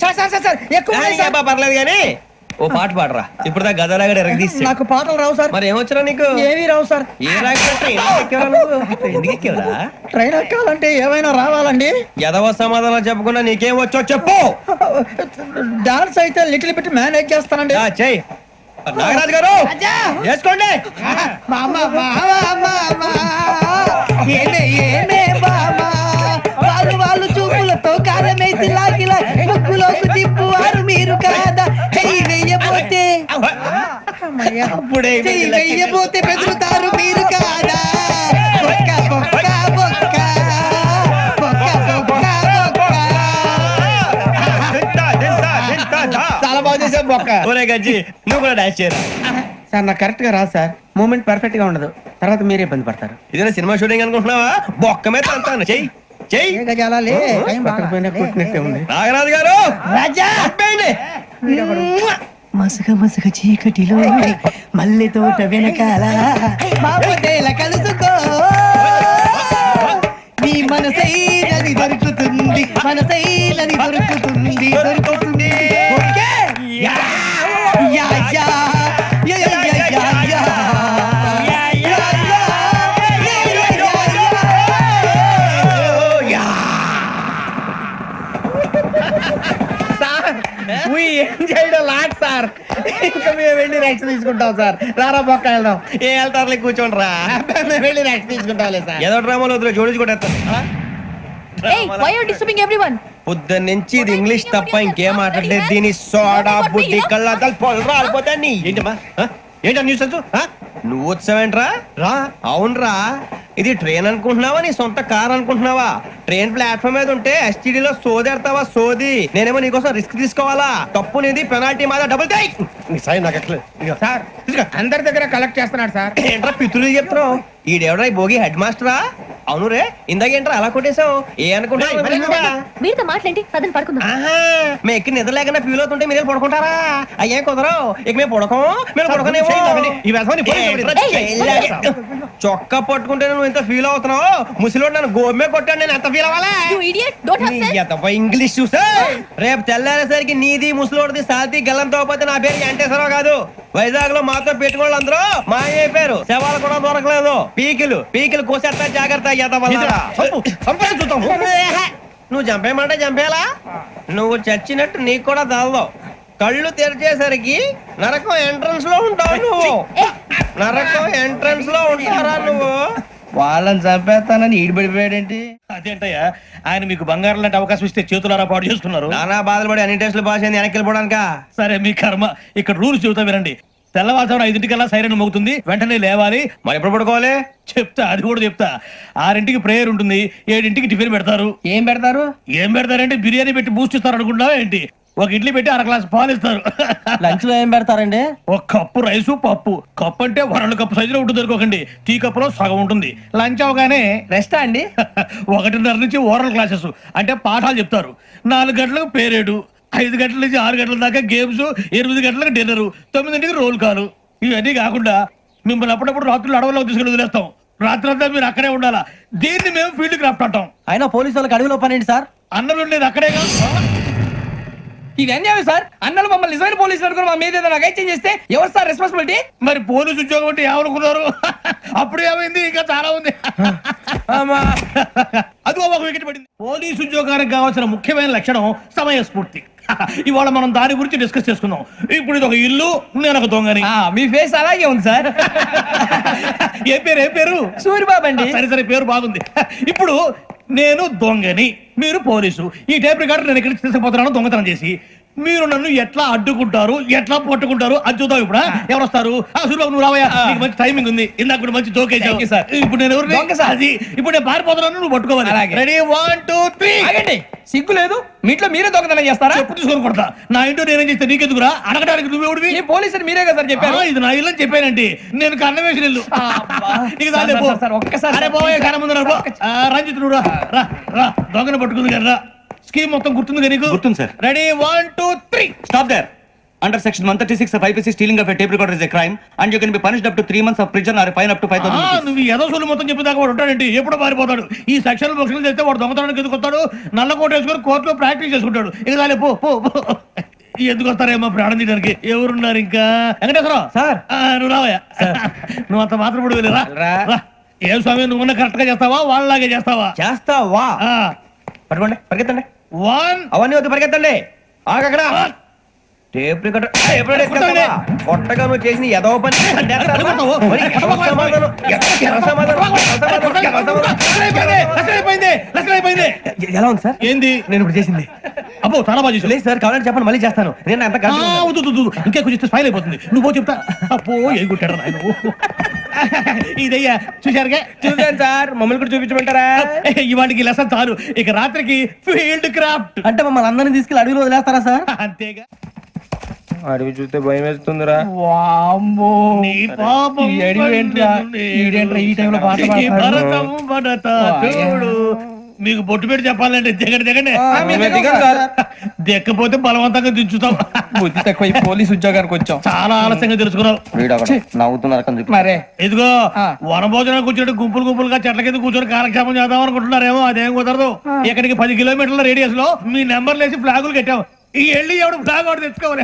సార్ సార్ సార్ సార్ ఎక్కువ ఉన్నాయి సార్. పర్లేదు కానీ ఓ పాట పాడరా. ఇప్పుడు దా గదలాగడ ఎరగదీసి. నాకు పాటలు రావు సార్. మరి ఏమొచ్చరా నీకు? ఏమీ రావు సార్. ఏ రాకపోతే ఎందుకు ఎక్కేవరా? ట్రైన్ ఎక్కాలంటే ఏమైనా రావాలండి. ఎదవ సమాధానం చెప్పకుండా నీకేం వచ్చో చెప్పు. డాన్స్ అయితే లిటిల్ బిట్ మేనేజ్ చేస్తానండి. చెయ్యి నాగరాజు గారు, చేసుకోండి. ఏమే ఏమే బామా, వాళ్ళు వాళ్ళు చూపులతో కారమేసి లాగిలా ముక్కులోకి తిప్పువారు మీరు కాదా? చెయ్యి వెయ్యబోతే చెయ్యి వెయ్యబోతే బెదురుతారు మీరు కాదా? బొక్క బొక్క బొక్క బొక్క బొక్క బొక్క. చాలా బాగా చేసావు బొక్క. ఒరే గజ్జి, నువ్వు కూడా డాన్స్ చేయరా. సార్ నాకు కరెక్ట్ గా రాదు సార్. మూమెంట్ పర్ఫెక్ట్ గా ఉండదు, తర్వాత మీరే ఇబ్బంది పడతారు. ఇదేనా సినిమా షూటింగ్ అనుకుంటున్నావా? బొక్క మీద అంటాను. చెయ్యి చెయ్యి. కొట్టినట్టే ఉంది. నాగరాజు గారు, రాజా ఆపేయండి. మసక మసక చీకటిలో మల్లె తోట వెనకాల బాపదేల కలుసుకో, నీ మనసైనది దొరుకుతుంది, మనసైనది దొరుకుతుంది దొరుకుతుంది. Okay? Yeah yeah yeah yeah yeah yeah yeah yeah. Sir ఇంకా మేము వెళ్ళి రెక్స్ తీసుకుంటాం సార్. రారా బొక్క వెళ్దాం. ఏ వెళ్తారులే, కూర్చోండి రా. మేము వెళ్ళి రెక్స్ తీసుకుంటాంలే సార్. ఏదో డ్రామాలో వద్దు, జోడించుకుంటారు. పొద్దున్న నుంచి ఇది ఇంగ్లీష్ తప్ప ఇంకేం మాట్లాడలేదు. దీని సోడా బుద్ధి కళ్ళ పొలం రాలిపోతా. ఏంటమ్మా ఏంటా న్యూస్? నువ్వు వచ్చావేంట్రా? రా. అవునరా, ఇది ట్రైన్ అనుకుంటున్నావా నీ సొంత కార్ అనుకుంటున్నావా? ట్రైన్ ప్లాట్ఫామ్ మీద ఉంటే ఎస్టీడీలో సోదేడతావా సోది? నేనేమో నీకోసం రిస్క్ తీసుకోవాలా? తప్పు నీది, పెనాల్టీ మాదా, డబుల్ టై. సార్ అందరి దగ్గర కలెక్ట్ చేస్తున్నాడు సార్. ఏంట్రా పితులు చెప్తున్నావు? ఈడెవడ్రా ఈ భోగి హెడ్ మాస్టరా? అవును రే, ఇందాకేంట్రా అలా కొట్టేశావు? ఏ అనుకుంటా వీరితో మాట్లాడి పదని పడుకుందాం. మేము ఎక్కి నిద్ర లేకుండా ఫీల్ అవుతుంటే మీరు పడుకుంటారా? అయ్యే కుదరవు. ఇక మేము పడుకోం, మేము పడుకోనేమో. చొక్కా పట్టుకుంటే నువ్వు ఎంత ఫీల్ అవుతున్నావు? ముసలివాడు నన్ను గోమే కొట్టాడు, నేను ఎంత ఫీల్ అవ్వాలా? ఇంగ్లీష్ చూసా. రేపు తెల్లారేసరికి నీది ముసలివాడిది సాతి గల్లంతో పోతే నా పేరు వెంకటేశ్వరరావు కాదు. వైజాగ్ లో మాతో పెట్టుకోవాలి అందరూ మాయైపోయారు. శవాలు కూడా దొరకలేదు. పీకిలు పీకిలు కోసేస్తా, జాగ్రత్త. నువ్వు చంపేయమంటే చంపేలా? నువ్వు చచ్చినట్టు నీకు కూడా తగదు. కళ్ళు తెరిచేసరికి నరకం ఎంట్రన్స్ లో ఉంటావు నువ్వు. నరకం ఎంట్రన్స్ లో ఉంటారా నువ్వు? వాళ్ళని చంపేస్తానని ఈడిపడిపోయాడేంటి? అదేంటయ్యా, ఆయన మీకు బంగారం లాంటి అవకాశం ఇస్తే చేతులారా పాటు చేసుకున్నారు. నానా బాధలు పడి అన్ని టెస్టులు పాస్ అయింది, వెనక్కి వెళ్ళిపోవడానికా? సరే మీ కర్మ. ఇక్కడ రూల్స్ చెబుతా వినండి. తెల్లవారుజామున 5:00కల్లా సైరన్ మోగుతుంది, వెంటనే లేవాలి. మరి ఎప్పుడు పడుకోవాలి? చెప్తా, అది కూడా చెప్తా. 6ంటికి ప్రేయర్ ఉంటుంది, 7ంటికి టిఫిన్ పెడతారు. ఏం పెడతారు? ఏం పెడతారంటే బిర్యానీ పెట్టి బూస్ట్ ఇస్తారు అనుకుంటున్నావా ఏంటి? ఒక ఇడ్లీ పెట్టి 1 గ్లాస్ పాలు ఇస్తారు. లంచ్ లో ఏం పెడతారండి? ఒక కప్పు రైసు పప్పు. కప్పు అంటే 2 కప్పు సైజులో ఉంటుంది అనుకోకండి. టీ కప్పులో సగం ఉంటుంది. లంచ్ అవగానే రెస్టా అండి? 1:30 నుంచి ఓరల్ క్లాసెస్ అంటే పాఠాలు చెప్తారు. 4 గంటలకు పేరేడు, 5 గంటల నుంచి 6 గంటల దాకా గేమ్స్, 8 గంటలకు డిన్నర్, 9ంటికి రోల్ కాలు. ఇవన్నీ కాకుండా మిమ్మల్ని అప్పుడప్పుడు రాత్రులు అడవుల్లో తీసుకుని వదిలేస్తాం. రాత్రి అంతా మీరు అక్కడే ఉండాలా. దీన్ని మేము ఫీల్డ్ క్రాఫ్ట్ అంటాం. అయినా పోలీసు వాళ్ళకి అడవిలో పని ఏంటి సార్? అన్నం ఉండేది అక్కడే కాదు. ఇది అన్యాయం సార్. అన్నలు మమ్మల్ని నిజమైన పోలీసులు అనుకుని మా మీద ఏదైనా చేంజ్ చేస్తే ఎవరు సార్ రెస్పాన్సిబిలిటీ? మరి పోలీసు ఉద్యోగం అంటే ఏమనుకున్నారు? అప్పుడు ఏమైంది, ఇంకా చాలా ఉంది. అది ఒక వికెట్ పడింది. పోలీసు ఉద్యోగానికి కావాల్సిన ముఖ్యమైన లక్షణం సమయస్ఫూర్తి. ఇవాళ మనం దాని గురించి డిస్కస్ చేసుకుందాం. ఇప్పుడు ఇది ఒక ఇల్లు, నేను ఒక దొంగని. మీ ఫేస్ అలాగే ఉంది సార్. ఏ పేరు? సూరిబాబు అండి. సరే పేరు బాగుంది. ఇప్పుడు నేను దొంగని, మీరు పోలీసు. ఈ టైప్ రికార్డు నేను ఎక్కడికి తీసుకుపోతున్నాను దొంగతనం చేసి. మీరు నన్ను ఎట్లా అడ్డుకుంటారు, ఎట్లా పట్టుకుంటారు అది చూద్దాం. ఇప్పుడు ఎవరు వస్తారు? సూరిబాబు నువ్వు రావయ్యా, నీకు మంచి టైమింగ్ ఉంది. ఇందాక కూడా మంచి జోక్ వేసావు సార్. ఇప్పుడు నేను ఎవరు? అది ఇప్పుడు నేను పారిపోతున్నాను, నువ్వు పట్టుకోవాలి. రెడీ 1 2 3. ఆగండి, సిగ్గు లేదు? మీ ఇంట్లో మీరే దొంగతనం చేస్తారా? ఎప్పుడు తీసుకొని కొడతా. నా ఇంట్లో నేనేం చేస్తే నీకెందుకురా? అడగడానికి నువ్వెవడివి? ఈ పోలీసులు మీరే కదా సార్ చెప్పారు. ఇది నా ఇల్లు అని చెప్పానండి. నేను కన్న వేసిన ఇల్లు. ఒక్కసారి అరే బాబోయ్, కన్న ముందు రంజిత్ నువ్వు రా రా, దొంగను పట్టుకుంది కదా. స్కీమ్ మొత్తం గుర్తుంది నీకు? గుర్తుంది sir. Ready 1 2 3. Stop there. Under section 136 of IPC, stealing of a tape recorder is a crime and you can be punished up to 3 months of prison or a fine up to 5,000 rupees. నువ్వు ఏదో సొల్లు మొత్తం చెప్పేదాకా వాడు ఉంటాడండి. ఎప్పుడు పారిపోతాడు? ఈ సెక్షన్ బుక్స్లు చేస్తే వాడు దొంగతనానికి ఎందుకు వస్తాడు? నల్ల కోట వేసుకొని కోర్టులో ప్రాక్టీస్ చేసుకుంటాడు. ఇక చాలే పో పో పో. ఎందుకు వస్తారేమో ప్రాణం తీయడానికి. ఎవరున్నారు ఇంకా? వెంకటేశ్వరరావు సార్, నువ్వు రావయ్యా. నువ్వు అంత మాత్రం ఇప్పుడు వెళ్ళి రా. ఏం స్వామి, నువ్వు కరెక్ట్ గా చేస్తావా, వాళ్ళలాగే చేస్తావా? చేస్తావా? పట్టుకోండి, పరిగెత్తండి. 1 అవన్నీ వద్దు, పరిగెత్తండి. ఆగక్కడ టేప్ రికార్డర్ కొట్టగా నువ్వు చేసిన ఎదవ పని. ఎలా ఉంది సార్? ఏంది నేను ఇప్పుడు చేసింది? అబ్బో చాలా బాగా చేసావు. లేదు సార్, కావాలంటే చెప్పండి, మళ్ళీ చేస్తాను. నేను అంత ఇంకా కొంచెం స్మైల్ అయిపోతుంది. నువ్వు చెప్తా. అప్పో ఏ కొట్టాడు నాయన. ఇదయ్యా చూశారుగా? చూసాను సార్, మమ్మల్ని కూడా చూపించమంటారా? ఇవాటికి లెసన్ చాలు. ఇక రాత్రికి ఫీల్డ్ క్రాఫ్ట్. అంటే మమ్మల్ని అందరినీ తీసుకెళ్ళి అడవిలో వదిలేస్తారా సార్? అంతేగా. అడవి చూస్తే భయం వేస్తుందిరా. నీ పాపం ఈ టైంలో పాట భరతం భరత చూడు. మీకు బొట్టు పెట్టి చెప్పాలంటే దిగండి. దిక్కపోతే బలవంతంగా దించుతాం. బుద్ధి తక్కువ, పోలీస్ ఉద్యోగానికి వచ్చాం. చాలా ఆలస్యంగా తెలుసుకున్నావు. నవ్వుతున్నారు మరే. ఇదిగో వనభోజనానికి కూర్చొని గుంపులుగా చెట్ల కింద కూర్చొని కాలక్షేపం చేద్దాం అనుకుంటున్నారేమో. అదేం కుదరదు. ఇక్కడికి 10 కిలోమీటర్ల రేడియస్ లో మీ నెంబర్లు వేసి ఫ్లాగులు కట్టాం. ఈ వెళ్ళి ఎవడు ఫ్లాగ్ ఒకటి తెచ్చుకోవాలి.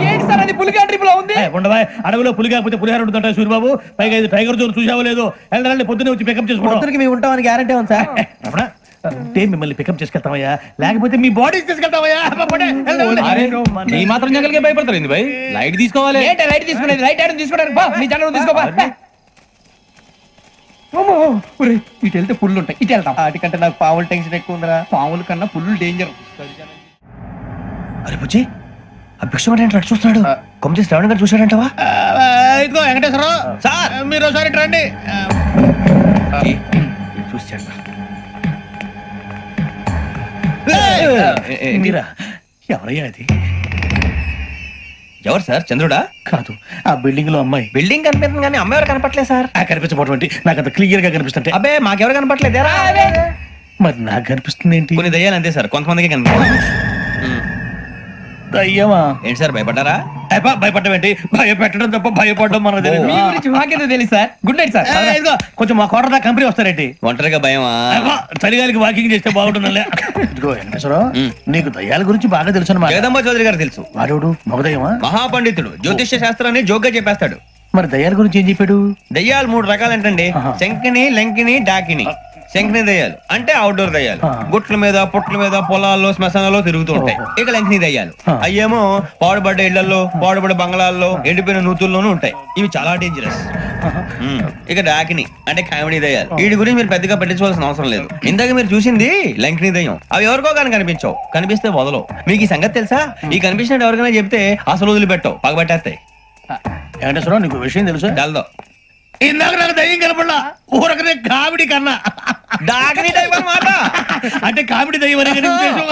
ఏంటి సార్ అది? పులిగా ట్రిప్ లో ఉంది. ఉండవా, అడవిలో పులి కాకపోతే పులిహార ఉంటుంట సూరిబాబు. పైగా ఇది టైగర్ జోన్ చూసావో లేదో. వెళ్ళాలంటే పొద్దున్నే వచ్చి పికప్ చేసుకుంటాం. మేము ఉంటామని గ్యారంటీ ఉంది సార్. అంటే మిమ్మల్ని పికప్ చేసుకెళ్తామయ్యా, లేకపోతే మీ బాడీ తీసుకెళ్తామయ్యా. ఈ మాత్రం జంగల్కే భయపడతారు భయ్. లైట్ తీసుకోవాలి. లైట్ తీసుకునేది? లైట్ ఐటమ్ తీసుకోవడానికి బా, మీ జంగల్ తీసుకోబా. ఇటు వెళ్తే పుల్లు ఉంటాయి, ఇటు వెళ్తాం. వాటికంటే నాకు పావులు టెన్షన్ ఎక్కువ ఉందిరా. పావుల కన్నా పుల్లు డేంజర్. అరే బుజ్జి, ఆ భిక్షం అంటే చూస్తున్నాడు. కొమ్మ చేసి శ్రావణ్ గారు చూశాడంటవా? ఇదిగో వెంకటేశ్వరరావు సార్, మీరు ఒకసారి రండి. చూసాడు. మీరా? ఎవరయ్యా అది? ఎవరు సార్? చంద్రుడా? కాదు, ఆ బిల్డింగ్ లో అమ్మాయి. బిల్డింగ్ కనిపిస్తుంది కానీ అమ్మాయి ఎవరు కనపట్లేదు సార్. కనిపించబోటువంటి నాకు అంత క్లియర్ గా కనిపిస్తుంటే. అబ్బే మాకెవరు కనపట్లేదు. మరి నాకు కనిపిస్తుంది ఏంటి? కొన్ని దయ్యాలు అంతే సార్, కొంతమందికి కనిపిస్తుంది. దయ్యమా? ఏంటి సార్ భయపడ్డారా? భయపడ్డం ఏంటి? భయపెట్టడం తప్ప భయపడడం మనకు తెలియదు. మీ గురించి మాకేదో తెలుసు సార్. Good night sir. ఇదిగో కొంచెం మా కోట దాకా కంపెనీ వస్తారేంటి? ఒంటరిగా భయమా? చలిగాలికి వాకింగ్ చేస్తే బాగుంటుందిలే. ఇదిగో వెంకటేశ్వరరావు, నీకు దయ్యాల గురించి బాగా తెలుసు అన్నమాట. జగదంబ చౌదరి గారు తెలుసు. వాడు మగదయ్యమా? మహాపండితుడు, జ్యోతిష్య శాస్త్రాన్ని జోగ్గా చెప్పేస్తాడు. మరి దయ్యాల గురించి ఏం చెప్పాడు? దయ్యాలు 3 రకాలు అంటండి. శంకిని, లంకిని, డాకిని. శంకిని దయ్యాలు అంటే అవుట్డోర్ దయ్యాలు. గుట్ల మీద, పుట్ల మీద, పొలాల్లో, శ్మశానాల్లో తిరుగుతూ ఉంటాయి. ఇక లంకిని దయ్యాలు అయ్యేమో పాడుబడ్డ ఇళ్లలో, పాడుబడ్డ బంగ్లాల్లో, ఎండిపోయిన నూతుల్లోనూ ఉంటాయి. ఇవి చాలా డేంజరస్. ఇక డాకిని అంటే కామెడీ దయ్యాలు. వీటి గురించి మీరు పెద్దగా పట్టించుకోవాల్సిన అవసరం లేదు. ఇందాక మీరు చూసింది లంకిని దయ్యం. అవి ఎవరికో కానీ కనిపించవు, కనిపిస్తే వదలవు. మీకు ఈ సంగతి తెలుసా? ఈ కనిపించినట్టు ఎవరికైనా చెప్తే అసలు వదిలిపెట్టవు, పగబట్టేస్తాయి. వెంకటేశ్వరరావు, నీకు విషయం తెలుసు? డల్దో. ఇందాక నాకు దయ్యం కనపడలా, ఊరకనే కామెడీ కన్నా. డాకిని దయ్యం అన్నమాట. అంటే కామెడీ దయ్యం అనే ఉద్దేశం.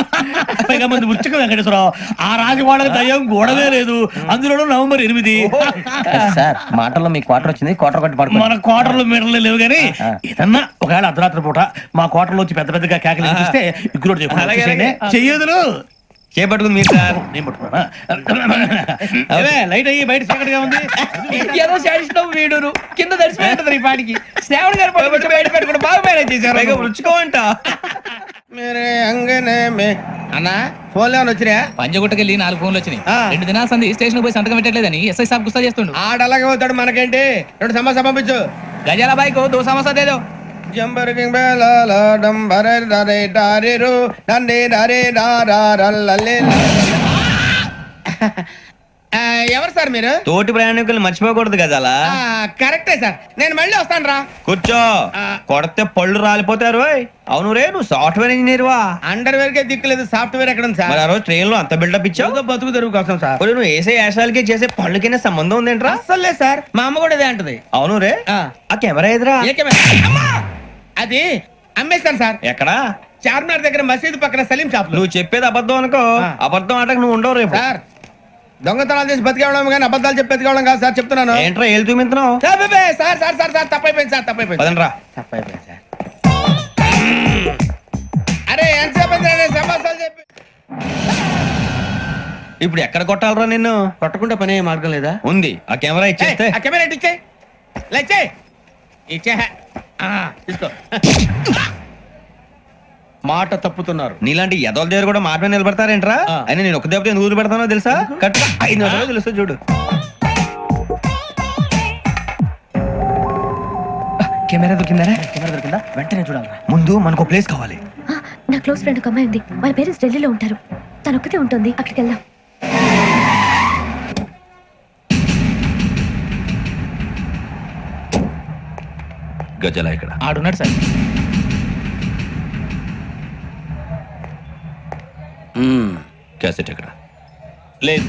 పైగా మంది ఉచ్చకం వెంకటేశ్వరరావు. ఆ రాజు వాళ్ళకి దయ్యం గోడవే లేదు, అందులోనూ నవంబర్ 8. సార్ మాటల్లో మీ క్వార్టర్ వచ్చింది, క్వార్టర్ కొట్టి పడుకో. మన క్వార్టర్లో మీటర్లు లేవు కానీ ఏదన్నా ఒకవేళ అర్ధరాత్రి పూట మా క్వార్టర్లో వచ్చి పెద్ద పెద్దగా కేకలు ఇస్తే ఇగ్గురు చెయ్యదులు చేపట్టుకుంది మీరు సార్. నేను పట్టుకున్నా. లైట్ అయ్యి బయట చీకటిగా ఉంది. ఏదో శాడిస్తాం వీడును కింద దర్శనం ఈ పాటికి. శ్రావణ్ గారు బయట పెట్టుకుంటే బాగా మేనేజ్ చేశారు. రుచుకోవంట. మేరే అంగనే మే అన్నా ఫోన్లో ఏమైనా వచ్చినా పంజగుట్టకెళ్ళి 4 ఫోన్లు వచ్చినాయి. 2 దినాల సంది స్టేషన్ పోయి సంతకం పెట్టలేదని ఎస్ఐ సాబ్ గుస్తా చేస్తుండు. ఆడలాగే పోతాడు, మనకేంటి? 2 సమస్య పంపించు. గజాల బైక్ 2 సమస్య దేదో. జంబరకింగ్ బేలాల డంబరే డరే డారిరు నందే డరే డారల్లలే. ఎవరు సార్ మీరు? తోటి ప్రయాణికులు మర్చిపోకూడదు గజాల. కరెక్టే సార్, నేను మళ్ళీ వస్తాను రా. కూర్చో, కొడితే పళ్ళు రాలిపోతారు. అవును రే, నువ్వు సాఫ్ట్వేర్ ఇంజనీర్ వా? అండర్వేర్ కే దిక్కులేదు, సాఫ్ట్వేర్ ఎక్కడ ఉంది సార్? మరి ఆ రోజు ట్రైన్ లో అంత బిల్డప్ ఇచ్చావు. బతుకు తెరువు కోసం సార్. మరి నువ్వు వేసే యాశాలకి చేసే పళ్ళకైనా సంబంధం ఉందేంట్రా? అస్సలు లేదు సార్, మా అమ్మ కూడా అదే అంటది. అవును రే, ఆ కెమెరా ఎదురా ఏ కెమెరా? అమ్మా! అది అమ్మేస్తాను సార్. ఎక్కడా? చార్మినార్ దగ్గర మసీదు పక్కన సలీం షాప్ లో. నువ్వు చెప్పేది అబద్ధం అనుకో. అబద్ధం ఆటకు నువ్వు ఉండవు రేపు. సార్, దొంగతనాలు చేసి బతికేవడం కానీ అబద్ధాలు చెప్పి బతికేవడం కాదు సార్, చెప్తున్నాను. ఏంట్రా ఏళ్ళు చూపించినావు? Sir sir sir sir sir తప్పైపోయింది సార్, తప్పైపోయింది. పదండ్రా. తప్పైపోయింది సార్. అరే ఎంతసేపు సమాసాలు చెప్పి ఇప్పుడు ఎక్కడ కొట్టాలరా నిన్ను? కొట్టకుండా పని మార్గం లేదా? ఉంది, ఆ కెమెరా ఇచ్చేస్తే. ఆ కెమెరా ఇచ్చే లేచే ఇచ్చే తీసుకో. మాట తప్పుతున్నారు. నీలాంటి ఎదల దగ్గర కూడా మాట మీద నిలబడతారేంట్రా? అయినా నేను ఒక దెబ్బతో ఎందుకు పెడతానో తెలుసా? కట్ 5 నిమిషాలు తెలుసు చూడు. కెమెరా దొరికిందా? వెంటనే చూడాలి. ముందు మనకు ప్లేస్ కావాలి. నా క్లోజ్ ఫ్రెండ్ ఒక అమ్మాయి ఉంది. వాళ్ళ పేరెంట్స్ ఢిల్లీలో ఉంటారు. తను ఒక్కతే ఉంటుంది. అక్కడికి వెళ్దాం. గజల ఇక్కడ ఆడున్నాడు సార్. క్యాసెట్ ఎక్కడ? లేదు.